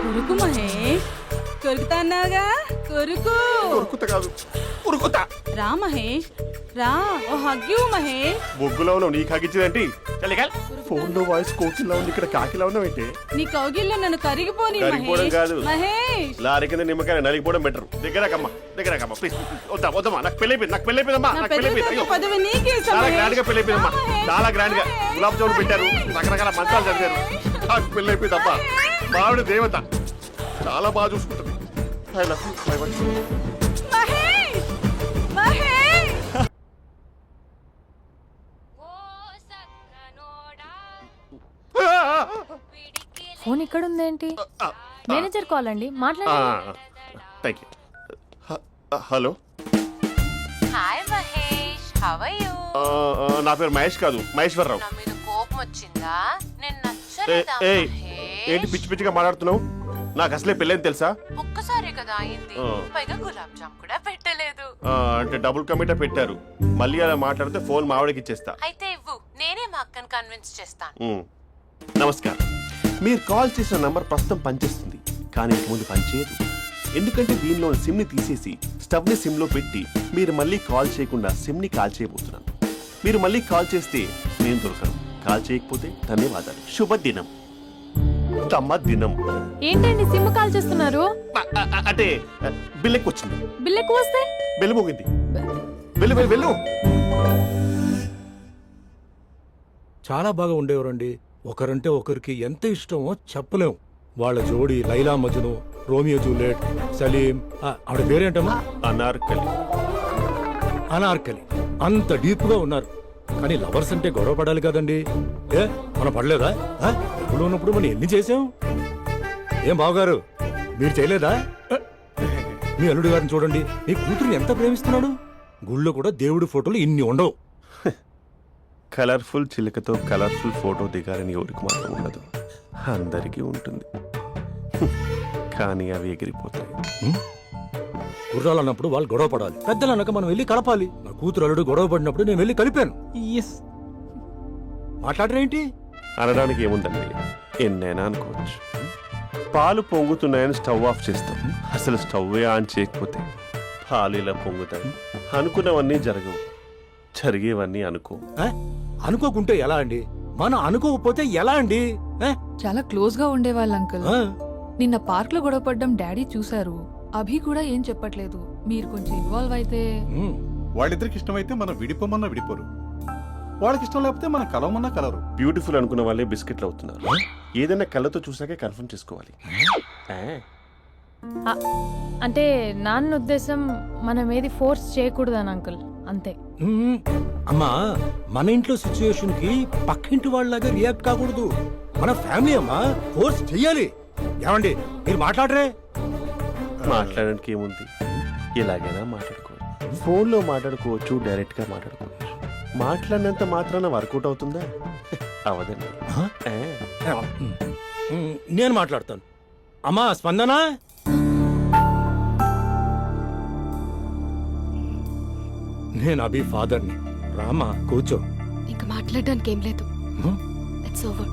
కొరుకు మహేష్, కొరుకుతా అన్నావుగా, కొరుకు.
ఉరుకుతా కాదు, ఉరుకుతా.
రా మహేష్, రా. ఓ హగ్గు మహేష్.
బొగ్గులో ఉన్నావు, నీకు హగించిందేంటి? ఫోన్ లో వాయిస్ కోకిలా ఉంది, ఇక్కడ కాకిలా ఉన్నావు ఏంటి?
నీ కౌగిల్లో నన్ను కరిగిపోని
కరిగిపోవడం కాదు.
మహేష్.
లారీ కింద నిమ్మకాయ నలిగిపోవడం బెటర్. దగ్గరకమ్మా ప్లీజ్. వద్దమ్మా, నాకు పెళ్ళైపోయిందమ్మా.
నా
నాకు
పెళ్లి
పెళ్ళైపోయింది.
పదవి నీకే ఇస్తా
చాలా
మహేష్.
గ్రాండ్ గా పెళ్ళైపోయిందమ్మా. చాలా గ్రాండ్ గా గులాబ్ జామున్ పెట్టారు, రకరకాల మంచాలు చదివారు. నాకు పెళ్ళైపోయిందమ్మా. మావిడ దేవత, చాలా బాగా చూసుకుంటుంది. I love you, my wife.
Mahesh, Mahesh. Phone ఇక్కడ ఉందేంటి? మేనేజర్ కాల్ అండి, మాట్లాడండి.
Thank you. Hello.
Hi how are you?
నా పేరు మహేష్ కాదు, మహేశ్వరరావు.
నా మీద కోపం వచ్చిందా? నేను
ఏ-
నచ్చలేదా
ఏయ్,
మహేష్?
ఏంటి పిచ్చి పిచ్చిగా మాట్లాడుతున్నావు? నాకు అసలే పెళ్ళని తెలుసా?
ఒక్కసారి కదా అయింది,
ఆ.
పైగా గులాబ్ జామ్ కూడా పెట్టలేదు.
అంటే డబుల్ కమిటా పెట్టారు. మళ్ళీ అలా మాట్లాడితే ఫోన్ మా ఆవిడకి ఇచ్చేస్తా.
అయితే ఇవ్వు, నేనే మా అక్కని కన్విన్స్ చేస్తాను.
నమస్కారం. మీరు కాల్ చేసిన నంబర్ ప్రస్తుతం పనిచేస్తుంది, కానీ ఇక ముందు పనిచేయదు. ఎందుకంటే దీనిలో సిమ్ ని తీసేసి స్టవ్ ని సిమ్ లో పెట్టి మీరు మళ్ళీ కాల్ చేయకుండా సిమ్ ని కాల్ చేయబోతున్నాను. మీరు మళ్ళీ కాల్ చేస్తే నేను దొరకను, కాల్ చేయకపోతే ధన్యవాదాలు. శుభదినం. తమ దినం.
ఏంటండి సిమ్ కాల్ చేస్తున్నారు?
అంటే బిల్ ఎక్కువ వచ్చింది.
బిల్ ఎక్కువ వస్తే
బెల్లు మోగింది. వెళ్ళు వెళ్ళు వెళ్ళు.
చాలా బాగా ఉండేవారండి. ఒకరంటే ఒకరికి ఎంత ఇష్టమో చెప్పలేం. వాళ్ళ జోడి లైలా మజ్ను, రోమియో జూలియట్, సలీం, ఆవిడ పేరేంటమ్మా?
అనార్కలి.
అనార్కలి. అంత డీప్ గా ఉన్నారు. కానీ లవర్స్ అంటే గొడవ పడాలి కదండి. ఏ మనం పడలేదా? ఎప్పుడు ఉన్నప్పుడు మనం ఎన్ని చేసాం? ఏం బావగారు, మీరు చేయలేదా? మీ అల్లుడి గారిని చూడండి, మీ కూతురుని ఎంత ప్రేమిస్తున్నాడు. గుళ్ళో కూడా దేవుడి ఫోటోలు ఇన్ని ఉండవు.
కలర్ఫుల్ చిలుకతో కలర్ఫుల్ ఫోటో దిగాలని ఎవరికి మాత్రం ఉండదు, అందరికీ ఉంటుంది. కానీ అవి ఎగిరిపోతాయి.
గుర్రాలు అన్నప్పుడు వాళ్ళు గొడవ పడాలి, పెద్దలు అన్నాక మనం వెళ్ళి కలపాలి. నా కూతురు అల్లుడు గొడవ పడినప్పుడు నేను వెళ్ళి కలిపాను. మాట్లాడరేంటి?
అనడానికి ఏముందండి, ఎన్నైనా అనుకోవచ్చు. పాలు పొంగుతున్నాయని స్టవ్ ఆఫ్ చేస్తాం, అసలు స్టవ్ ఆన్ చేయకపోతే పాలు ఇలా పొంగుతాయి. అనుకున్నవన్నీ జరగవు, జరిగేవన్నీ అనుకో.
అనుకోకుంటే ఎలా అండి? మనం అనుకోకపోతే ఎలా అండి?
చాలా క్లోజ్ గా ఉండేవాళ్ళు అంకుల్. నిన్న పార్క్ లో గొడవపడ్డం డాడీ చూశారు. అభి కూడా ఏం చెప్పట్లేదు. మీరు కొంచెం ఇన్వాల్వ్ అయితే.
వాళ్ళిద్దరికి ఇష్టమైతే మనం విడిపోమన్నా విడిపోరు, వాళ్ళకి ఇష్టం లేకపోతే మనం కలవమన్నా కలరు.
బ్యూటిఫుల్ అనుకున్న వాళ్ళే బిస్కెట్లు అవుతున్నారు. ఏదైనా కళ్ళతో చూసాకే కన్ఫర్మ్ చేసుకోవాలి.
అంటే నాన్న ఉద్దేశం మనం ఏది ఫోర్స్ చేయకూడదని అంకుల్, అంతే.
అమ్మా, మన ఇంట్లో సిచ్యుయేషన్ కి పక్కింటి వాళ్ళలాగా రియాక్ట్ కాకూడదు. మన ఫ్యామిలీ అమ్మా, ఫోర్స్ చెయ్యాలి. ఏమండి మీరు మాట్లాడరే?
మాట్లాడడానికి ఏముంది, ఎలాగైనా మాట్లాడుకోవచ్చు. ఫోన్లో మాట్లాడుకోవచ్చు, డైరెక్ట్ గా మాట్లాడుకోవచ్చు. మాట్లాడినంత మాత్రాన వర్కౌట్ అవుతుందా? అవదండి.
నేను మాట్లాడతాను. అమ్మా స్పందన, నేను అభి ఫాదర్ని. రామా కూర్చో.
ఇంకా మాట్లాడడానికి ఏం లేదు. It's over.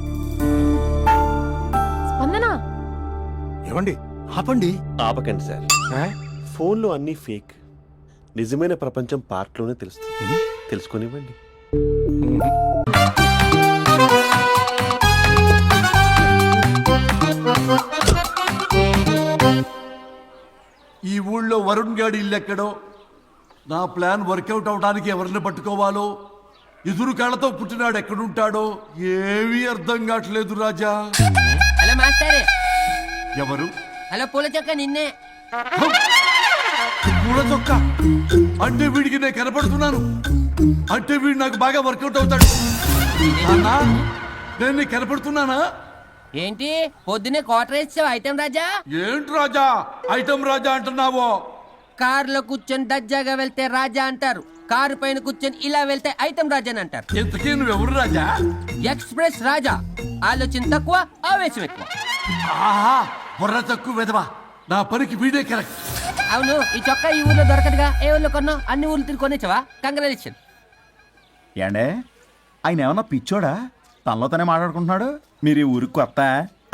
స్పందన,
ఏమండి ఆపండి.
ఆపకండి సార్. ఫోన్లో అన్ని ఫేక్, నిజమైన ప్రపంచం పార్ట్లోనే తెలుస్తుంది. తెలుసుకొనివ్వండి.
ఈ ఊళ్ళో వరుణ్ గాడి ఇల్లు ఎక్కడో, నా ప్లాన్ వర్కౌట్ అవడానికి ఎవరిని పట్టుకోవాలో, ఎదురు కాళ్ళతో పుట్టినాడు ఎక్కడుంటాడో ఏమీ అర్థం కావట్లేదు రాజా.
Hello master.
ఎవరు?
హలో పూల చొక్క నిన్నే.
పూల చొక్క అంటే వీడికి నేను కనపడుతున్నాను, అంటే వీడు నాకు బాగా వర్కౌట్ అవుతాడు. నాన్నా, నేను నీకు కనపడుతున్నానా?
ఏంటి పొద్దునే క్వార్టర్ ఇచ్చావు ఐటమ్ రాజా?
ఏంటి రాజా ఐటమ్ రాజా అంటున్నావో?
కారులో కూర్చొని దజ్జాగా వెళ్తే రాజా అంటారు, కారు పైన కూర్చొని ఇలా వెళ్తే ఐటమ్ రాజా అని అంటారు.
ఇంతకీ నువ్వెవరు రాజా?
ఎక్స్ప్రెస్ రాజా. ఆలోచన తక్కువ, ఆవేశం ఎక్కువ.
ఆహా, బుర్ర తక్కువ వెదవా. నా పనికి వీడే కరెక్ట్.
అవును, ఈ చొక్కా ఈ ఊర్లో దొరకదుగా. ఏ ఊర్లో కొన్నావు? అన్ని ఊర్లు తిరిగి కొనేచ్చావా? కంగ్రాచులేషన్.
ఏండే ఆయన ఏమన్నా పిచ్చోడా? తనలో తనే మాట్లాడుకుంటున్నాడు. మీరు ఈ ఊరికి కొత్త,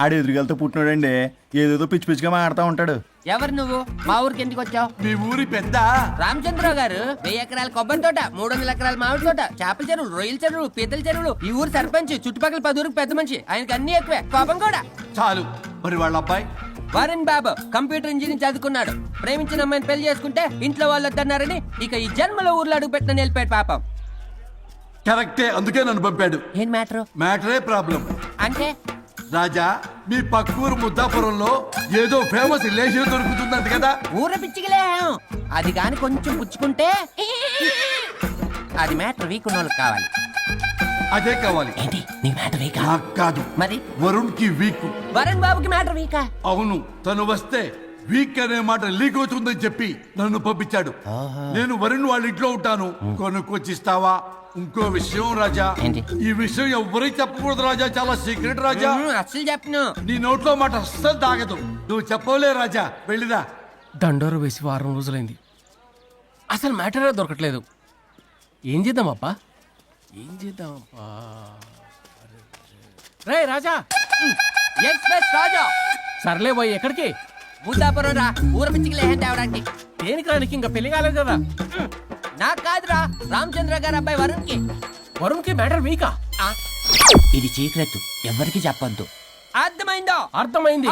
ఆడు ఎదురుగలతో పుట్టినాడండి, ఏదేదో పిచ్చి పిచ్చిగా మాట్లాడుతూ ఉంటాడు.
ఎవరు నువ్వు? మా ఊరికి ఎందుకు వచ్చావు?
మీ ఊరి పెద్ద
రామచంద్రరావు గారు 1000 ఎకరాల కొబ్బరి తోట, 300 ఎకరాల మామిడి తోట, చేపల చెరువులు, రొయ్యల చెరువులు, పీతల చెరువులు. ఈ ఊరు సర్పంచ్, చుట్టుపక్కల 10 ఊరికి పెద్ద మనిషి. ఆయనకి అన్ని ఎక్కువే, కోపం కూడా.
చాలు. మరి వాళ్ళ అబ్బాయి
వరుణ్ బాబు కంప్యూటర్ ఇంజనీరింగ్ చదువుకున్నాడు. ప్రేమించిన అమ్మాయిని పెళ్లి చేసుకుంటే ఇంట్లో వాళ్ళు వద్దన్నారని ఇక ఈ జన్మలో ఊర్లో అడుగు పెట్టిన నిలిపాడు పాపం.
కరెక్టే, అందుకే నన్ను పంపాడు.
ఏం మ్యాటర్?
మ్యాటరే ప్రాబ్లం.
అంటే
రాజా, మీ పక్కూరు ముద్దాపురంలో ఏదో ఫేమస్ రిలేషన్ దొరుకుతుందంట కదా?
ఊర పిచ్చికిలే. అది కాని కొంచెం పుచ్చుకుంటే అది మ్యాటర్ వీక్ ఉన్న వాళ్ళకి కావాలి.
అదే కావాలి.
ఏంటి నీ మ్యాటర్ వీకా?
నాకు కాదు,
మరి
వరుణ్ కి వీక్.
వరుణ్ బాబుకి మ్యాటర్ వీకా?
అవును, తను వస్తే వీక్ అనే మాట లీక్ అవుతుందని చెప్పి నన్ను పంపించాడు. నేను వరుణ్ వాళ్ళ ఇంట్లో ఉంటాను, కొనుక్కొచ్చిస్తావా? ఇంకో విషయం రాజా, ఈ విషయం ఎవరికి చెప్పకూడదు రాజా, చాలా సీక్రెట్ రాజా.
అసలు చెప్పను.
నీ నోట్లో మాట అస్సలు తాగదు. నువ్వు చెప్పవలే రాజా, వెళ్ళిదా.
దండోరు వేసి వారం రోజులైంది, అసలు మ్యాటరే దొరకట్లేదు. ఏం చేద్దామప్పా, ఏం చేద్దామప్పా? రే రాజా, ఎక్స్ప్రెస్ రాజా. సర్లే పోయి ఎక్కడికి? బుద్ధాపురం రా, ఊర పిచ్చికి లేహం తేవడానికి. దేనికి రానికి? ఇంకా పెళ్లి కాలేదు కదా. నాకు కాదురా, రామచంద్ర గారు అబ్బాయి వరుణ్ కి. వరుణ్ కి మ్యాటర్ వీకా? ఇది సీక్రెట్, ఎవరికి చెప్పొద్దు. అర్థమైందా? అర్థమైంది.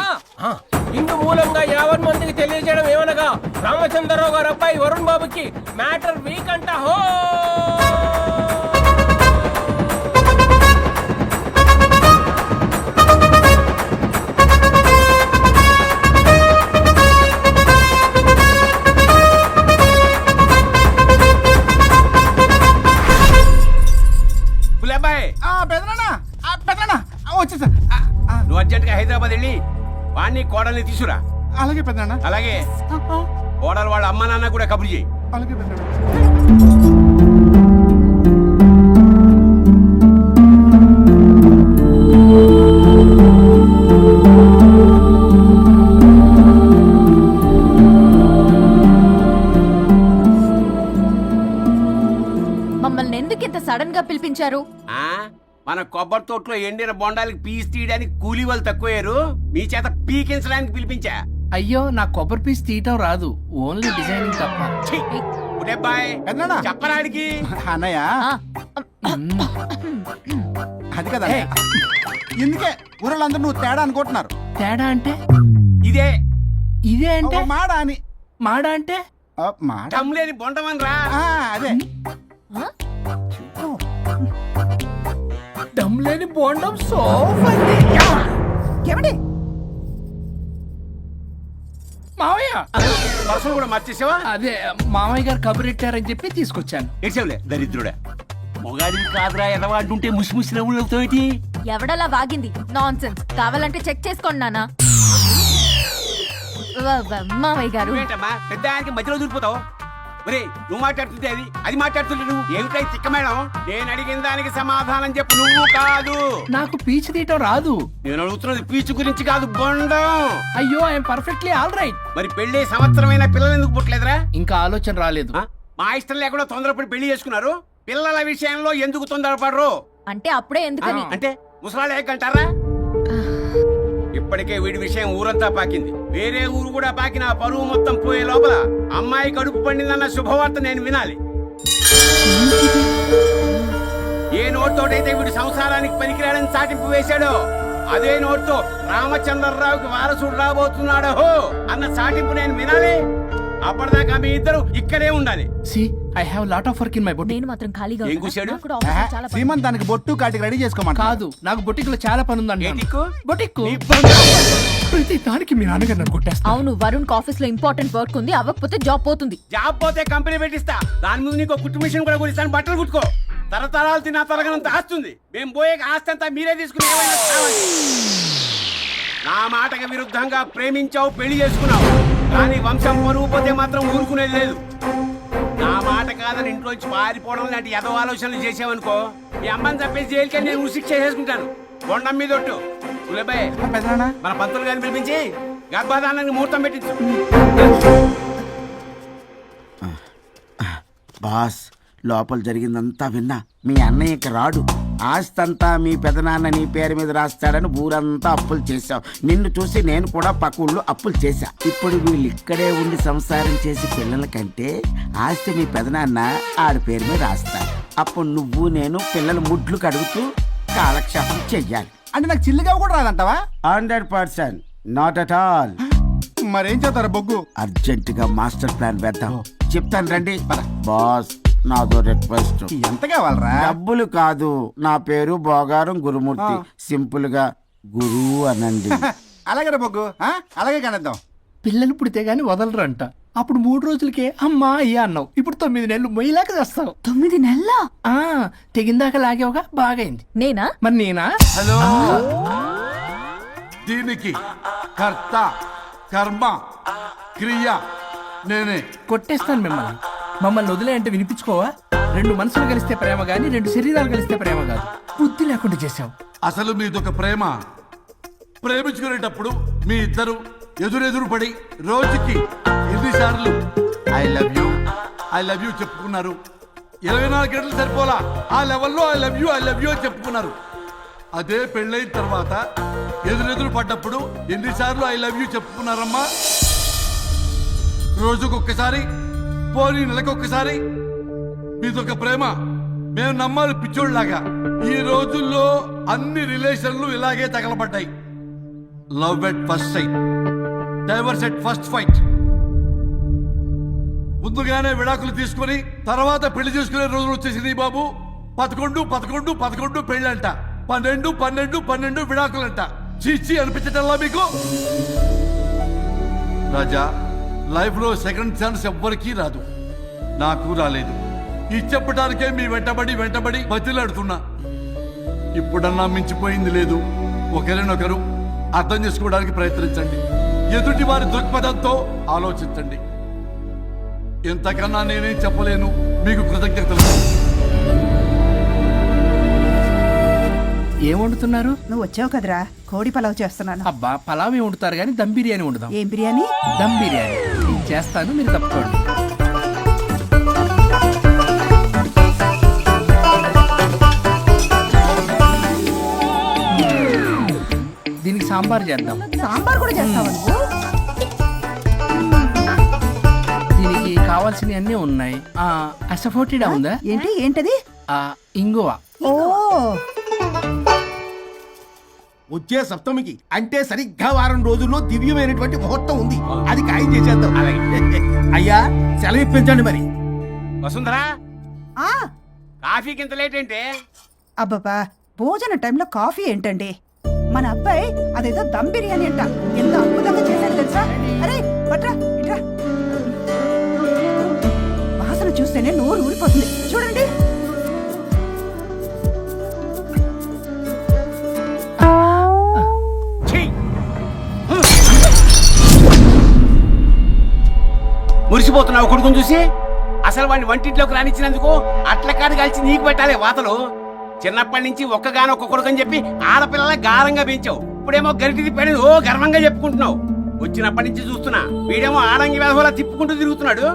ఇందు మూలంగా 50 మందికి తెలియజేయడం ఏమనగా, రామచంద్రరావు గారు అబ్బాయి వరుణ్ బాబుకి మ్యాటర్ వీక్ అంట. హో
వచ్చేసా. నువ్వు అర్జెంట్ గా హైదరాబాద్ వెళ్ళి వాణ్ణి కోడల్ని తీసుకురా. అలాగే పెద్దనా. అలాగే కోడలు వాళ్ళ అమ్మ నాన్న కూడా కబురు చేయి. అలాగే
మమ్మల్ని ఎందుకు ఇంత సడన్ గా పిలిపించారు?
మన కొబ్బరి తోటలో ఎండిన బొండాలకి పీస్ తీయడానికి కూలీ వాళ్ళు తక్కువయ్యారు, మీ చేత పీకించడానికి పిలిపించా.
అయ్యో, నా కొబ్బరి పీస్ తీయటం రాదు, ఓన్లీ డిజైనింగ్ తప్ప.
చెప్పరాడికి
అన్నయ్య అది కదా, ఎందుకే ఊరలందరూ నువ్వు తేడా అనుకుంటున్నారు.
తేడా అంటే
ఇదే
ఇదే అంటే
మాడ అని.
మాడ అంటే
టమ్లేని బొండమని రా.
అదే
దమ్లేని బోండం. సో
ఏమండి
మావయ్య
పర్సలు కూడా మర్చేసావా?
అదే మామయ్య గారు కబురెట్టారని చెప్పి తీసుకొచ్చాను.
ఏడ్చావులే దరిద్రుడా. మొగాడివి కాదురా, ఎదవాడుంటే ముసి ముసి నవ్వులు అవుతావేటి?
ఎవడలా వాగింది? Nonsense. కావాలంటే చెక్ చేసుకోండి నాన్న. మామయ్య గారు
ఏంటమ్మా పెద్ద ఆయనకి మధ్యలో దూరిపోతావు? ఒరే, నువ్వు మాట్లాడుతుంటే అది మాట్లాడుతుంటే నువ్వు ఏమిటై తిక్క మేడం? నేను అడిగిన దానికి సమాధానం చెప్పు. నువ్వు కాదు.
నాకు పీచు తీయటం రాదు.
నేను అడుగుతున్నది పీచు గురించి కాదు, బొండం.
అయ్యో, ఐఎమ్ పర్ఫెక్ట్లీ ఆల్ రైట్.
మరి పెళ్లి సంవత్సరమైన పిల్లలు ఎందుకు పుట్టలేదురా?
ఇంకా ఆలోచన రాలేదు.
మా ఇష్టం లేకుండా తొందరపడి పెళ్లి చేసుకున్నారు. పిల్లల విషయంలో ఎందుకు తొందరపడరు?
అంటే అప్పుడే ఎందుకని?
అంటే ముసలాళ్ళు ఏకంటారా? ఇప్పటికే వీడి విషయం ఊరంతా పాకింది, వేరే ఊరు కూడా పాకిన పరువు మొత్తం పోయే లోపల అమ్మాయి కడుపు పండిందన్న శుభవార్త నేను వినాలి. ఏ నోటితోటైతే వీడు సంసారానికి పనికిరాడని చాటింపు వేశాడో, అదే నోటితో రామచంద్రరావుకి వారసుడు రాబోతున్నాడో అన్న చాటింపు నేను వినాలి. అప్పటిదాకా మీ ఇద్దరు ఇక్కడే ఉండాలి.
I have lot of work in my boutique.
నేను మాత్రం ఖాళీగా
ఏం కూశాడు?
సీమంతానికి బొట్టు కాటికి రెడీ చేసుకోమని
కాదు, నాకు బొటిక్ లో చాలా పని ఉందండి. బొటిక్
నీ
ప్రతి దానికి మీ నాన్నగారు నన్ను కొట్టేస్తా.
అవును, వరుణ్ ఆఫీస్ లో ఇంపార్టెంట్ వర్క్ ఉంది, అవ్వకపోతే జాబ్ పోతుంది.
జాబ్ పోతే కంపెనీ పెట్టిస్తా, దాని ముందు నీకు కుట్టు మిషన్ కూడా కొనిస్తాను, బట్టలు కుట్టుకో. తరతరాలు తిన్నా తరగనంత ఆస్తుంది. మేము పోయే ఆస్తి అంతా మీరే తీసుకుని ఏమైనా కావాలి. నా మాటకి విరుద్ధంగా ప్రేమించావు, పెళ్లి చేసుకున్నావు, కానీ వంశం పరువు పోతే మాత్రం ఊరుకునేది లేదు. నా మాట కాదని ఇంట్లోంచి పారిపోవడం లాంటి ఎదో ఆలోచనలు చేసావనుకో, మీ అమ్మని చంపేసి జైలుకి నేను ఉసిక్ చేసుకుంటాను. బొండం మీద ఒట్టు. మన పంతులు గారిని పిలిపించి గర్భధానానికి ముహూర్తం పెట్టించు.
బాస్, లోపల జరిగిందంతా విన్నా. మీ అన్నయ్యకి రాడు, ఆస్తంతా మీ పెదనాన్న నీ పేరు మీద రాస్తాడని ఊరంతా అప్పులు చేశావు. నిన్ను చూసి నేను కూడా పక్క ఊళ్ళో అప్పులు చేశా. ఇప్పుడు వీళ్ళు ఇక్కడే ఉండి సంసారం చేసి పిల్లల కంటే ఆస్తి మీ పెదనాన్న ఆడి పేరు మీద రాస్తాడు. అప్పుడు నువ్వు నేను పిల్లల ముడ్లు కడుగుతూ కాలక్షేపం చెయ్యాలి. అంటే నాకు చిల్లిగా కూడా రాదంటావా? 100%, నాట్ అట్ ఆల్. మరేం చేస్తారా బొగ్గు? అర్జెంట్ గా మాస్టర్ ప్లాన్ వేద్దాం. చెప్తాను రండి. బాస్, నాదో రిక్వెస్ట్. ఎంత కావాలరా? డబ్బులు కాదు, నా పేరు బోగారం గురుమూర్తి. సింపుల్ గా గురు అనండి. అలాగే బొగ్గు, అలాగే కనేద్దాం.
పిల్లలు పుడితే గాని వదలరంట. అప్పుడు 3 రోజులకే అమ్మా అయ్యా అన్నావు, ఇప్పుడు 9 నెలలు మొయ్యలాగా చేస్తావు.
9 నెలల
తెగిందాక లాగేవగా, బాగైంది.
నేనా?
మరి నేనా?
హలో, దీనికి కర్త కర్మ క్రియ నేనే.
కొట్టేస్తాను మిమ్మల్ని. మమ్మల్ని వదిలే అంటే వినిపించుకోవా? రెండు మనసులు కలిస్తే ప్రేమ గాని రెండు శరీరాలు కలిస్తే ప్రేమ కాదు. బుద్ధి లేకుండా చేసావు.
అసలు మీదొక ప్రేమ. ప్రేమించుకునేటప్పుడు మీ ఇద్దరు ఎదురెదురు పడి రోజుకి ఎన్నిసార్లు ఐ లవ్ యూ చెప్పుకున్నారు? 24 గంటలు సరిపోలా. ఆ లెవెల్లో ఐ లవ్ యూ అని చెప్పుకున్నారు. అదే పెళ్ళైన తర్వాత ఎదురెదురు పడ్డప్పుడు ఎన్నిసార్లు ఐ లవ్ యూ చెప్పుకున్నారమ్మా? రోజుకొక్కసారి, పోనీ నెలకొక్కసారి. మీదొక ప్రేమ. మేము నమ్మాలి పిచ్చోళ్ళలాగా. ఈ రోజుల్లో అన్ని రిలేషన్లు ఇలాగే తగలబడ్డాయి. Love at first sight, divorce at first fight. ముందుగానే విడాకులు తీసుకొని తర్వాత పెళ్లి చేసుకునే రోజులు వచ్చేసింది బాబు. 11 పెళ్ళంట, 12 విడాకులంట. చీచి అనిపించటల్లా మీకు? రాజా, లైఫ్ లో సెకండ్ ఛాన్స్ ఎవ్వరికీ రాదు. నాకు రాలేదు. ఈ చెప్పడానికే మీ వెంటబడి బతిలాడుతున్నా. ఇప్పుడన్నా మించిపోయింది లేదు. ఒకరినొకరు అర్థం చేసుకోవడానికి ప్రయత్నించండి. ఎదుటి వారి దృక్పథంతో ఆలోచించండి. ఎంతకన్నా నేనేం చెప్పలేను. మీకు కృతజ్ఞతలు.
ఏం వండుతున్నారు?
నువ్వు వచ్చావు కదరా, కోడి పలావ్ చేస్తున్నాను.
అబ్బా, పలావ్ వండుతారు కానీ దమ్ బిర్యానీ వండుదాం.
ఏం బిర్యానీ?
దమ్ బిర్యానీ. నేను చేస్తాను, మీరు తప్పుకోండి. దీనికి సాంబార్ చేద్దాం.
సాంబార్ కూడా చేస్తావా నువ్వు?
దీనికి కావాల్సినవి అన్నీ ఉన్నాయి. అసఫోటిడా ఉందా?
ఏంటది?
ఇంగువ.
ఓ,
వచ్చే సప్తమికి అంటే సరిగ్గా వారం రోజుల్లో దివ్యమైనటువంటి ముహూర్తం ఉంది. అది ఖాయం చేసేద్దాం. అయ్యా, సెలవు ఇప్పించండి మరి. వసుంధరా, కాఫీకి ఇంత లేట్ ఏంటి?
అబ్బబ్బా, భోజన టైంలో కాఫీ ఏంటండి? మన అబ్బాయి అదేదో దమ్ బిర్యానీ అంట, ఎంత అద్భుతంగా చేశాడు తెలుసా? అరే పట్రా, ఇట్రా. వాసన చూస్తేనే నోరు ఊరిపోతుంది. చూడండి.
మురిసిపోతున్నావు కొడుకుని చూసి. అసలు వాడిని వంటింట్లోకి రానిచ్చినందుకు అట్ల కాడు కలిసి నీకు పెట్టాలి వాతలు. చిన్నప్పటి నుంచి ఒక్కగానొక్క కొడుకు అని చెప్పి ఆడపిల్లల గారంగా పెంచావు. ఇప్పుడేమో గరిటి తిప్పాడు ఓ గర్వంగా చెప్పుకుంటున్నావు. వచ్చినప్పటి నుంచి చూస్తున్నా, వీడేమో ఆడంగి వేధవలా తిప్పుకుంటూ తిరుగుతున్నాడు.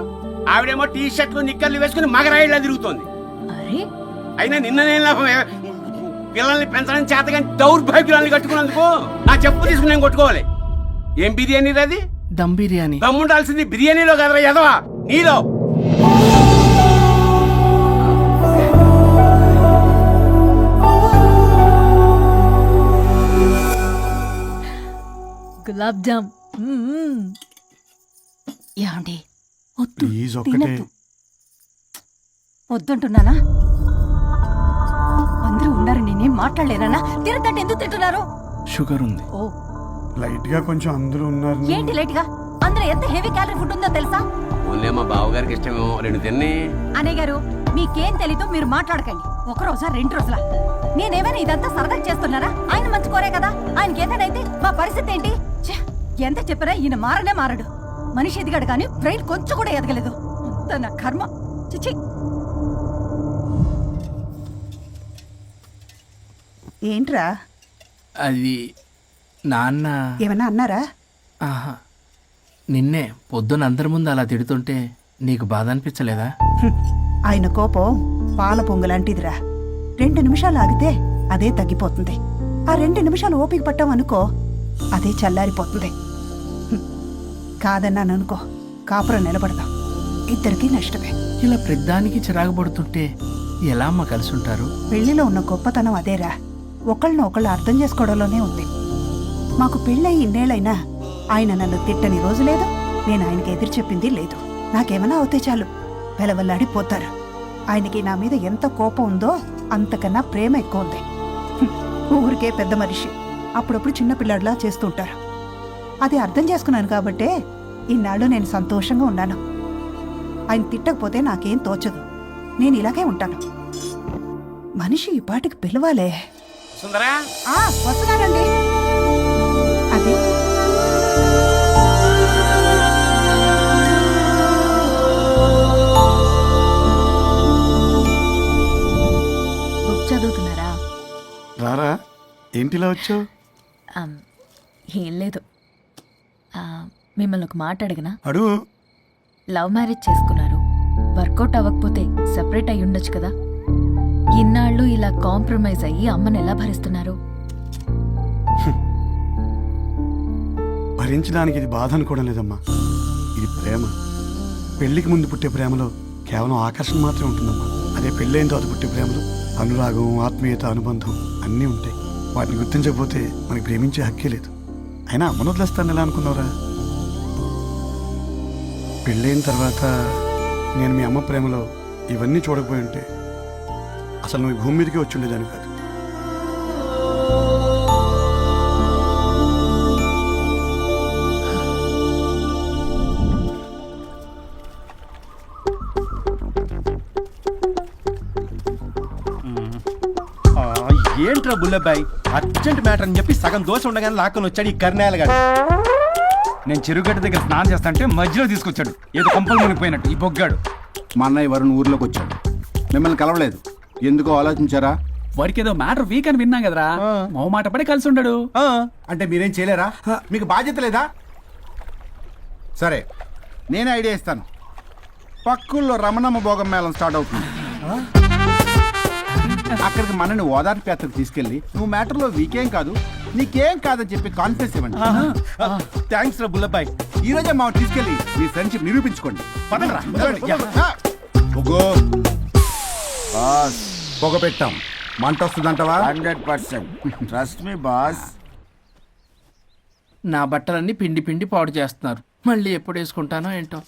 ఆవిడేమో టీ షర్ట్లు నిక్కర్లు వేసుకుని మగరాయిలా తిరుగుతోంది. అయినా నిన్ననే లాభం? పిల్లల్ని పెంచడం చేతగాని దౌర్భాగ్యాన్ని కట్టుకున్నందుకు నా చెప్పు తీసుకుని నేను కొట్టుకోవాలి. ఏం బిర్యానీ అది?
దమ్ బిర్యానీ.
దమ్ముండాల్సింది బిర్యానీలో కదరా ఎదవా, నీలో.
గులాబ్ జామ్. ఏమండి, వద్దంటున్నానా? అందరూ ఉన్నారు, నేనేం మాట్లాడలేనా? తినదంటే ఎందుకు తింటున్నారు?
షుగర్ ఉంది.
ఓ,
లైట్ గా కొంచెం అందరూ ఉన్నారు.
ఏంటి లైట్ గా? అందులో ఎంత హెవీ క్యాలరీ ఫుడ్ ఉందో తెలుసా?
ఓన్లే మా బావగారికి ఇష్టమేమో 2 తిన్ని.
అనే గారు, మీకేం తెలీదు, మీరు మాట్లాడకండి. ఒక రోజా 2 రోజులా? నేనేమైనా ఇదంతా సరదా చేస్తున్నారా? ఆయన మంచి కోరే కదా. ఆయనకి ఏదైనా మా పరిస్థితి ఏంటి? ఛే, ఎంత చెప్పినా ఈయన మారనే మారడు. మనిషి ఎదిగాడు కానీ బ్రెయిన్ కొంచెం కూడా ఎదగలేదు. అంత నా కర్మ. చిచి. ఏంట్రా?
అది నాన్న
ఏమన్నా అన్నారా?
ఆహా, నిన్నే పొద్దున అందరి ముందు అలా తిడుతుంటే నీకు బాధ అనిపించలేదా?
ఆయన కోపం పాల పొంగులాంటిదిరా. 2 నిమిషాలు ఆగితే అదే తగ్గిపోతుంది. ఆ 2 నిమిషాలు ఓపిక పట్టామనుకో, అదే చల్లారిపోతుంది. కాదన్నాననుకో, కాపురం నిలబడదాం. ఇద్దరికీ నష్టమే.
ఇలా ప్రతిదానికి చిరాకు పడుతుంటే ఎలా అమ్మ కలిసి ఉంటారు?
పెళ్లిలో ఉన్న గొప్పతనం అదేరా, ఒకళ్ళని ఒకళ్ళు అర్థం చేసుకోవడంలోనే ఉంది. మాకు పెళ్ళయి ఇన్నేళ్ళైనా ఆయన నన్ను తిట్టని రోజు లేదు, నేను ఆయనకి ఎదురు చెప్పింది లేదు. నాకేమైనా అవుతే చాలు వెలవల్లాడిపోతారు. ఆయనకి నా మీద ఎంత కోపం ఉందో అంతకన్నా ప్రేమ ఎక్కువ ఉంది. ఊరికే పెద్ద మనిషి, అప్పుడప్పుడు చిన్నపిల్లాడిలా చేస్తుంటారు. అది అర్థం చేసుకున్నాను కాబట్టే ఇన్నాళ్ళు నేను సంతోషంగా ఉన్నాను. ఆయన తిట్టకపోతే నాకేం తోచదు. నేను ఇలాగే ఉంటాను. మనిషి ఈ పాటికి పిలవాలే.
సుందరా,
వస్తున్నానండి. అది
ఏంటి ఇలా వచ్చావు?
ఏం లేదు మిమ్మల్ని ఒక మాట అడిగినా?
అడుగు.
లవ్ మ్యారేజ్ చేసుకున్నారు, వర్కౌట్ అవ్వకపోతే సెపరేట్ అయ్యి ఉండొచ్చు కదా. ఇన్నాళ్ళు ఇలా కాంప్రమైజ్ అయ్యి అమ్మని ఎలా భరిస్తున్నారు?
భరించడానికి ఇది బాధ అనుకోవడం లేదమ్మా, ఇది ప్రేమ. పెళ్లికి ముందు పుట్టే ప్రేమలో కేవలం ఆకర్షణ మాత్రమే ఉంటుందమ్మా. అదే పెళ్ళైన తర్వాత పుట్టే ప్రేమలో అనురాగం, ఆత్మీయత, అనుబంధం అన్నీ ఉంటాయి. వాటిని గుర్తించకపోతే మనకి ప్రేమించే హక్కే లేదు. అయినా అమ్మను వదిలేస్తాను ఎలా అనుకున్నావురా? పెళ్ళైన తర్వాత నేను మీ అమ్మ ప్రేమలో ఇవన్నీ చూడకపోయి ఉంటే అసలు నువ్వు ఈ భూమి మీదకి వచ్చి ఉండేదాన్ని కాదు.
ఏంట్రా బుల్లబ్బాయ్, అర్జెంట్ మ్యాటర్ అని చెప్పి సగం దోశ ఉండగానే లాక్కొని వచ్చాడు ఈ కర్ణాల గారు.
నేను చెరుగడ్డ దగ్గర స్నానం చేస్తాంటే మధ్యలో తీసుకొచ్చాడు, ఏదో కంపలు మునిగిపోయినట్టు ఈ బొగ్గాడు.
మా అన్నయ్య వరుణ్ ఊర్లోకి వచ్చాడు, మిమ్మల్ని కలవలేదు. ఎందుకో ఆలోచించారా?
వాడికి ఏదో మ్యాటర్ వీక్ అని విన్నా కదరా, మో మాట పడి కలిసి ఉండడు.
అంటే మీరేం చేయలేరా? మీకు బాధ్యత లేదా? సరే, నేనే ఐడియా ఇస్తాను. పక్కుల్లో రమణమ్మ భోగం మేళం స్టార్ట్ అవుతుంది. అక్కడికి మనని ఓదార్పు యాత్రకు తీసుకెళ్ళి నువ్వు మ్యాటర్లో వీకేం కాదు, నీకేం కాదని చెప్పి కాన్ఫిడెన్స్ ఇవ్వండి. థ్యాంక్స్ రా బుల్లబ్బాయ్. ఈ రోజే మా తీసుకెళ్ళి మీ ఫ్రెండ్షిప్ నిరూపించుకోండి. పొగ పెట్టాం, మంట వస్తుందంటవా?
100%. Trust me boss.
నా బట్టలన్నీ పిండి పిండి పాడు చేస్తున్నారు, మళ్ళీ ఎప్పుడు వేసుకుంటానో ఏంటో.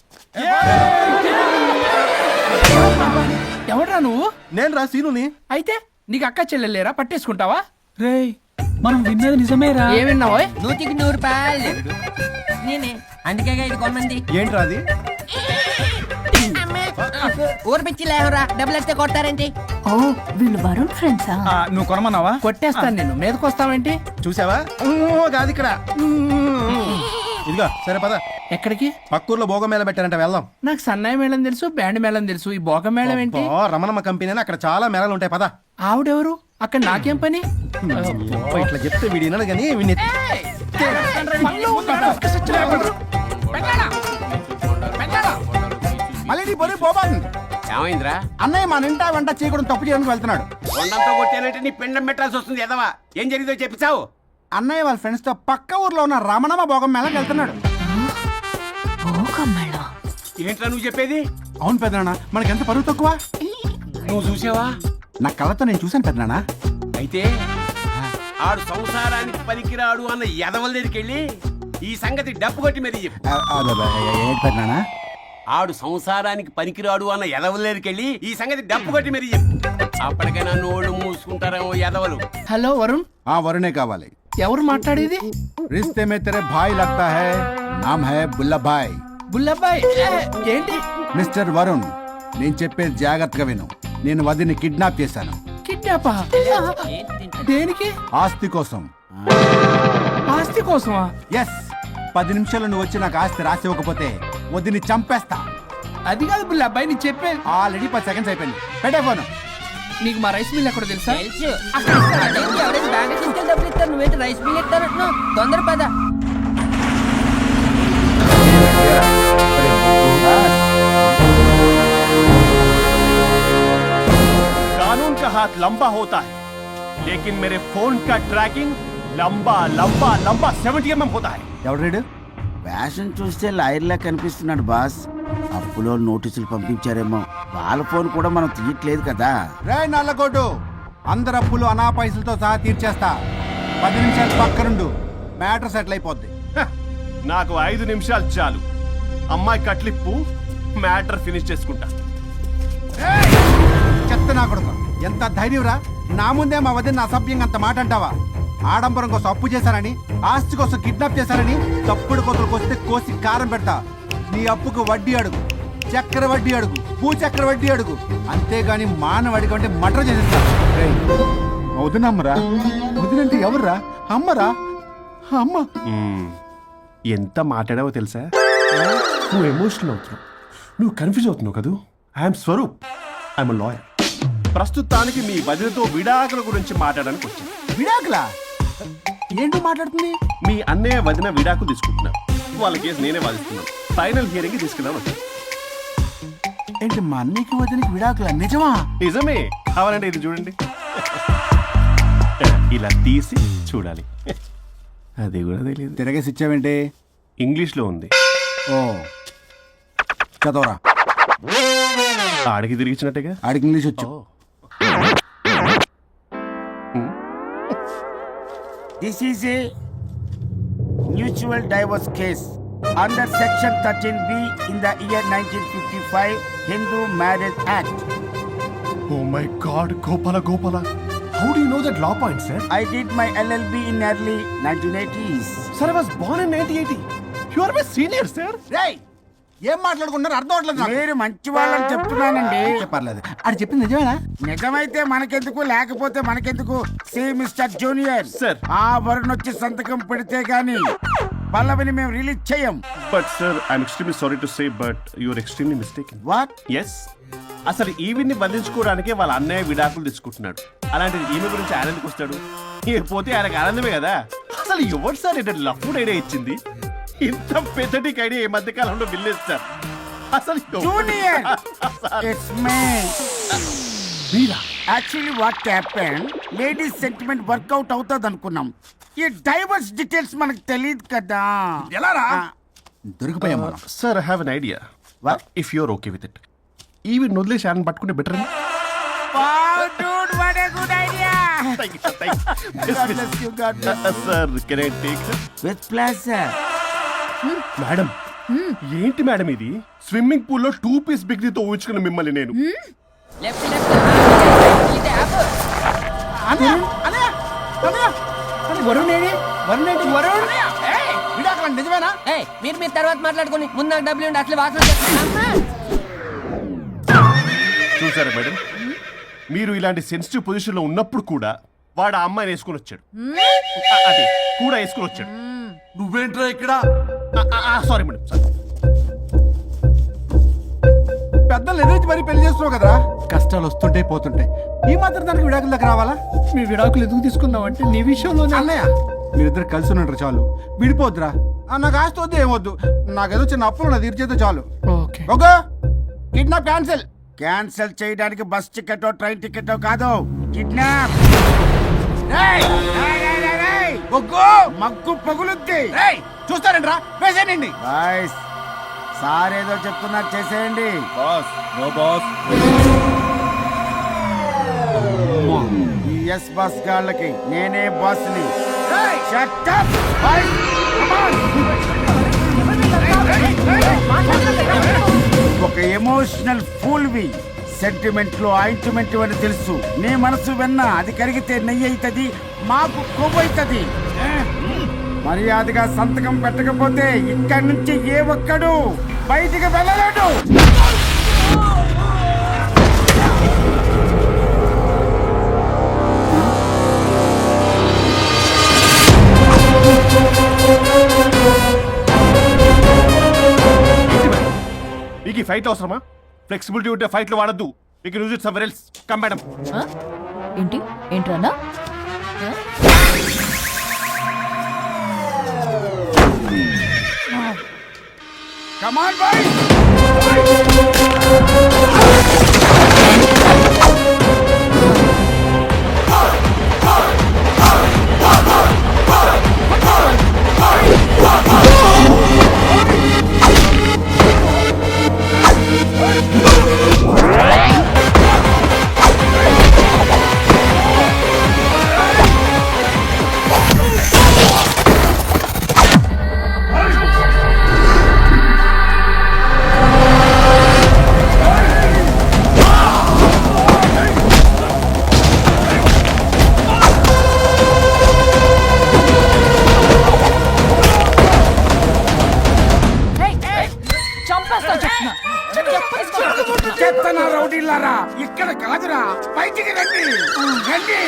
ఎవడ్రా నువ్వు?
నేను రా సీనుని.
అయితే నీకు అక్క చెల్లెలేరా, పట్టేసుకుంటావా?
రేయ్, మనం విన్నది నిజమేరా?
ఏం విన్నావో? 100కి 100 రూపాయలు నేనే, అందుకే ఇది కొమ్మంది.
ఏంట్రా అది?
ఊరిపిచ్చి లేవరా, డబ్బులు వస్తే కొడతారేంటి?
ఓ, వీళ్ళు వరుణ్ ఫ్రెండ్సా?
నువ్వు కొనమన్నావా?
కొట్టేస్తాను నేను, మీదకొస్తావేంటి?
చూసావా? కాదు ఇక్కడ. ఇదిగో సరే పద.
ఎక్కడికి?
పక్కూర్లో భోగం మేళ పెట్టారంట, వెళ్దాం.
నాకు సన్నాయి మేళం తెలుసు, బ్యాండ్ మేళం తెలుసు, ఈ భోగం మేళం ఏంటి?
రమణమ్మ కంపెనీ అని అక్కడ చాలా మేళాలు ఉంటాయి, పద.
ఆవిడెవరు? అక్కడ నాకేం పని?
ఇట్లా చెప్తే వీడి వినడు కానీ వీడిని
మళ్ళీ నీ పొరి పోబాను.
ఏమైందిరా?
అన్నయ్య మన ఇంటా వెంట చేయకూడదు, తప్పు చేయడానికి వెళ్తున్నాడు.
కొండంతో కొట్టానంటే నీ పిండం పెట్టాల్సి వస్తుంది. ఎదవా, ఏం జరిగిందో చెప్పిస్తావు?
అన్నయ్య వాళ్ళ ఫ్రెండ్స్ తో పక్క ఊర్లో ఉన్న రమణమ్మ భోగం మేళకి వెళ్తున్నాడు.
ఏంట్రా నువ్వు చెప్పేది?
అవును పెద్దనాన్న, మనకి ఎంత పరువు తక్కువ.
నువ్వు చూసావా?
నా కళ్ళతో నేను చూశాను పెద్దనాన్న.
అయితే ఆడు సంసారానికి పనికిరాడు అన్న ఎదవల దగ్గరికి వెళ్ళి ఈ సంగతి డప్పు కొట్టి మరీ చెప్పు.
ఏంటి పెద్దనాన్న?
ఆడు సంసారానికి పనికిరాడు అన్న ఎదవల దగ్గరికి వెళ్ళి ఈ సంగతి డప్పు కొట్టి మరీ చెప్పు. అప్పటికైనా నోళ్ళు మూసుకుంటారేమో ఎదవలు.
హలో వరుణ్.
వరుణే కావాలి.
ఎవరు మాట్లాడేది?
రిస్తే మే తెరే భాయ్ లగ్తా హై, నామ్ హై బుల్లభాయ్.
బుల్లబ్బాయ్ ఏంటి?
మిస్టర్ వరుణ్, నేను చెప్పేది జాగ్రత్తగా విను. నేను వదిని కిడ్నాప్ చేశాను.
కిడ్నాపా? దేనికి?
ఆస్తి కోసం.
ఆస్తి కోసమా?
ఎస్. 10 నిమిషాలు నువ్వు వచ్చి నాకు ఆస్తి రాసి ఇవ్వకపోతే వదిని చంపేస్తా.
అది కాదు బుల్లబ్బాయ్, నీ చెప్పే.
ఆల్రెడీ 10 సెకండ్స్ అయిపోయింది. పెట్టే ఫోన్.
నీకు మా రైస్ మిల్ ఎక్కడ తెలుసా?
నువ్వేంటి రైస్ మిల్ ఎత్తారు? తొందర పద.
कानून का हाथ लंबा होता है, लेकिन मेरे फोन का ट्रैकिंग लंबा लंबा लंबा 70 mm होता है.
ఎవడు ఫ్యాషన్ చూస్తే లాయర్లా కనిపిస్తున్నాడు బాస్. అప్పులో నోటీసులు పంపించారేమో, వాళ్ళ ఫోన్ కూడా మనం తీయట్లేదు కదా.
రే నల్లకోటు, అందరు అప్పులు అనా పైసలతో సహా తీర్చేస్తా. 10 నిమిషాలు పక్కనుండు, మ్యాటర్ సెటిల్ అయిపోద్ది.
నాకు 5 నిమిషాలు చాలు. అమ్మాయి కట్లిప్పు, మ్యాటర్ ఫినిష్ చేసుకుంటా.
చెత్త నా కొడుకు, ఎంత ధైర్యంరా! నా ముందే మా వదిన అసభ్యంగా అంత మాట అంటావా? ఆడంబరం కోసం అప్పు చేశారని, ఆస్తి కోసం కిడ్నాప్ చేశారని తప్పుడు కొతలకు వస్తే కోసి కారం పెడతా. నీ అప్పుకు వడ్డీ అడుగు, చక్కెర వడ్డీ అడుగు, భూచక్ర వడ్డీ అడుగు, అంతేగాని మానవడికి అంటే మటర్ చేసేస్తా. వదినమ్మరా? వదినంటే ఎవర్రా? అమ్మరా? అమ్మ.
ఎంత మాట్లాడావో తెలుసా? నువ్వు ఎమోషనల్ అవుతున్నావు, నువ్వు కన్ఫ్యూజ్ అవుతున్నావు కదూ. I'm Swaroop, I'm lawyer.
ప్రస్తుతానికి మీ వదినతో విడాకుల గురించి మాట్లాడడానికి వచ్చాను.
విడాకులా? ఏంటో మాట్లాడుతుంది?
మీ అన్నయ్య వదిన విడాకులు తీసుకుంటున్నారు. వాళ్ళ కేసు నేనే వాదిస్తున్నాను. ఫైనల్ హియరింగ్ తీసుకున్నాను.
ఏంటి మా అన్నయ్యకి వదినకి విడాకులా? నిజమా?
నిజమే. కావాలంటే ఇది చూడండి. ఇలా తీసి చూడాలి. అది కూడా తెలియదు.
తిరగేసి ఇచ్చావేంటి?
ఇంగ్లీష్లో ఉంది.
ఓ చదవరా.
ఆడికి తిరిగిచ్చినట్టుగా.
ఆడికి ఇంగ్లీష్ వచ్చు.
This is a mutual divorce case under section 13B in the year 1955 Hindu Marriage Act.
Oh my God, Gopala. How do you know that law point, sir?
I did my LLB in early 1980s.
Sir, I was born in 1980. You are my senior, sir.
రేయ్, ఏం మాట్లాడుకుంటున్నారు అర్థం అవట్లేదు నాకు.
మీరు మంచి వాళ్ళని చెప్తున్నానండి.
పర్లేదు. అది చెప్పింది నిజమేనా?
నిజమైతే మనకెందుకు, లేకపోతే మనకెందుకు? సి మిస్టర్ జూనియర్
సార్,
ఆ వరుణ్ వచ్చి సంతకం పెడితే గాని పల్లవిని మేము రిలీజ్ చేయం.
But sir, I'm extremely sorry to say but you are extremely mistaken.
What?
Yes, అసలు ఈవిని బంధించుకోవడానికే వాళ్ళ అన్నయ్య విడాకులు తీసుకుంటున్నాడు. అలాంటిది ఈమె గురించి ఆనందకు వస్తాడు. పోతే ఆయనకు ఆనందమే కదా. అసలు ఎవరు సార్ ఏంటంటే లఫ్డ్ ఐడియా ఇచ్చింది? ఇంత పెద్దటికి ఐడియా ఈ మధ్య కాలంలో విల్లేదు సార్. అసలు
junior, it's me. Actually what happen, ladies sentiment work out అవుతుంది అనుకున్నాం. ఈ డైవర్స్ డీటెయిల్స్ మనకు తెలియదు కదా.
ఎలా రా? దొరికిపోయాం మనం.
Sir, I have an idea. If you are okay with it, ఈవిని వదిలేసి ఆయన పట్టుకుంటే better.
Wow, dude, what a good idea.
Sir, can I take?
With pleasure.
Madam, ఏంటి మేడం ఇది? స్విమ్మింగ్ పూల్ లో 2 పీస్ బిగ్నీతో ఊహించుకున్న మిమ్మల్ని నేను.
వరుణ్ విడాకులు నిజమేనా?
మీరు తర్వాత మాట్లాడుకుని ముందు నాకు డబ్బులు ఉండి అట్లా వాసన
చూసారా మేడం, మీరు ఇలాంటి సెన్సిటివ్ పొజిషన్ లో ఉన్నప్పుడు కూడా వాడు ఆ అమ్మాయిని వేసుకుని వచ్చాడు. అదే కూడా వేసుకుని వచ్చాడు.
నువ్వేంట్రా ఇక్కడ?
Sorry madam, sorry.
పెద్దలు ఎదురు మరి పెళ్లి చేస్తున్నావు కదరా. కష్టాలు వస్తుంటే పోతుంటాయి. ఈ మాత్రం దానికి విడాకుల దగ్గర రావాలా?
మీ విడాకులు ఎందుకు తీసుకున్నావు అంటే నీ విషయంలో
అన్నయ్య, మీరిద్దరు కలిసి ఉన్నట్టు చాలు. విడిపోద్దురా. నాకు ఆస్తి వద్దు, ఏమొద్దు. నాకేదో చిన్న అప్పులు నా తీర్చేదో చాలు. Okay, kidnap cancel.
క్యాన్సిల్ చేయడానికి బస్ టికెటో ట్రైన్ టికెటో కాదు, కిడ్నాప్. మగ్గు పగులుద్ది.
చూస్తారంట్రా, వేసేయండి.
బాయ్స్, సార్ ఏదో చెప్తున్నారు, చేసేయండి.
Boss, no boss.
ఈ ఎస్ బస్ గాళ్ళకి నేనే బాస్ని. Shut up, boys. Come on. ఒక ఎమోషనల్ ఫూల్వి. సెంటిమెంట్ లో ఆయింట్మెంట్ అని తెలుసు. నీ మనసు వెన్న, అది కరిగితే నెయ్యి అవుతుంది, మాకు కొవ్వు అవుతుంది. మర్యాదగా సంతకం పెట్టకపోతే ఇక్కడి నుంచి ఏ ఒక్కడు బయటికి వెళ్ళలేడు.
మీకు ఈ ఫైట్ అవసరమా? ఫ్లెక్సిబిలిటీ ఉంటే ఫైట్ లో వాడద్దు. You can use it somewhere else. Come madam.
ఏంట్రన్నా?
Come on, boys. చెత్తనా రౌడీలారా, ఇక్కడ కాదురా, బయటికి రండి, రండి.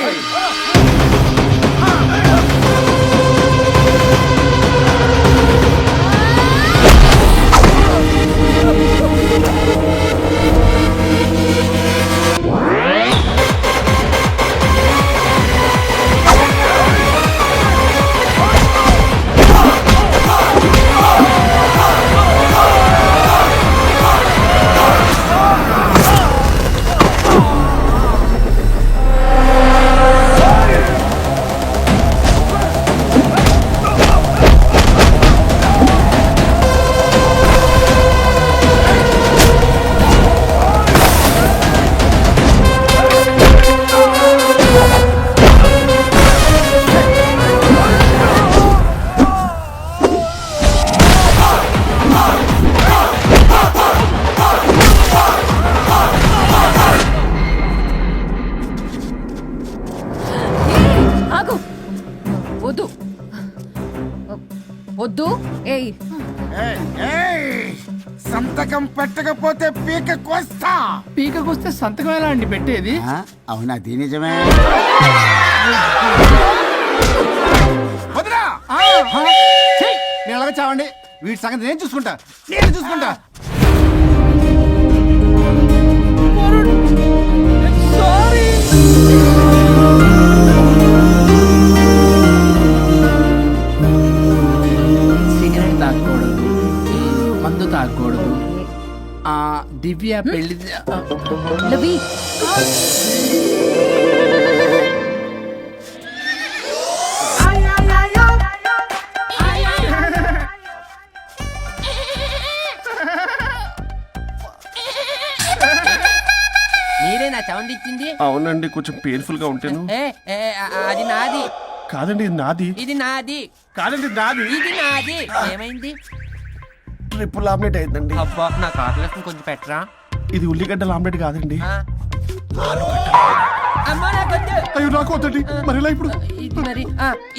సంతకం పెట్టకపోతే పీక కోస్తా.
పీకకొస్తే సంతకం ఎలా అండి పెట్టేది?
అవునా? అది నిజమే.
వదినా! నేను అలాగే చావండి. వీటి సంగతి నేను చూసుకుంటా. నేను చూసుకుంటా.
సిగరెట్ తాగకూడదు, మందు తాగకూడదు. దివ్య పెళ్లి మీరేనా సౌండ్ ఇచ్చింది?
అవునండి, కొంచెం పెయిన్ఫుల్ గా ఉంటాను.
అది నాది
కాదండి, ఇది నాది.
ఇది నాది
కాదండి, నాది.
ఇది నాది. ఏమైంది?
ట్రిపుల్ ఆమ్లెట్ అయిందండి.
అబ్బా నా కాకులకి కొంచెం పెట్టరా.
ఇది ఉల్లిగడ్డల ఆమ్లెట్ కాదండి.
అమ్మా నాకొద్దు.
అయ్యో నాకు వద్దండి. మరి ఎలా ఇప్పుడు?
ఇది మరి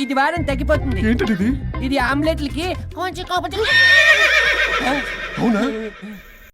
ఇది వారం తగ్గిపోతుంది.
ఏంటండి ఇది?
ఇది ఆమ్లెట్లకి కొంచెం
అవునా?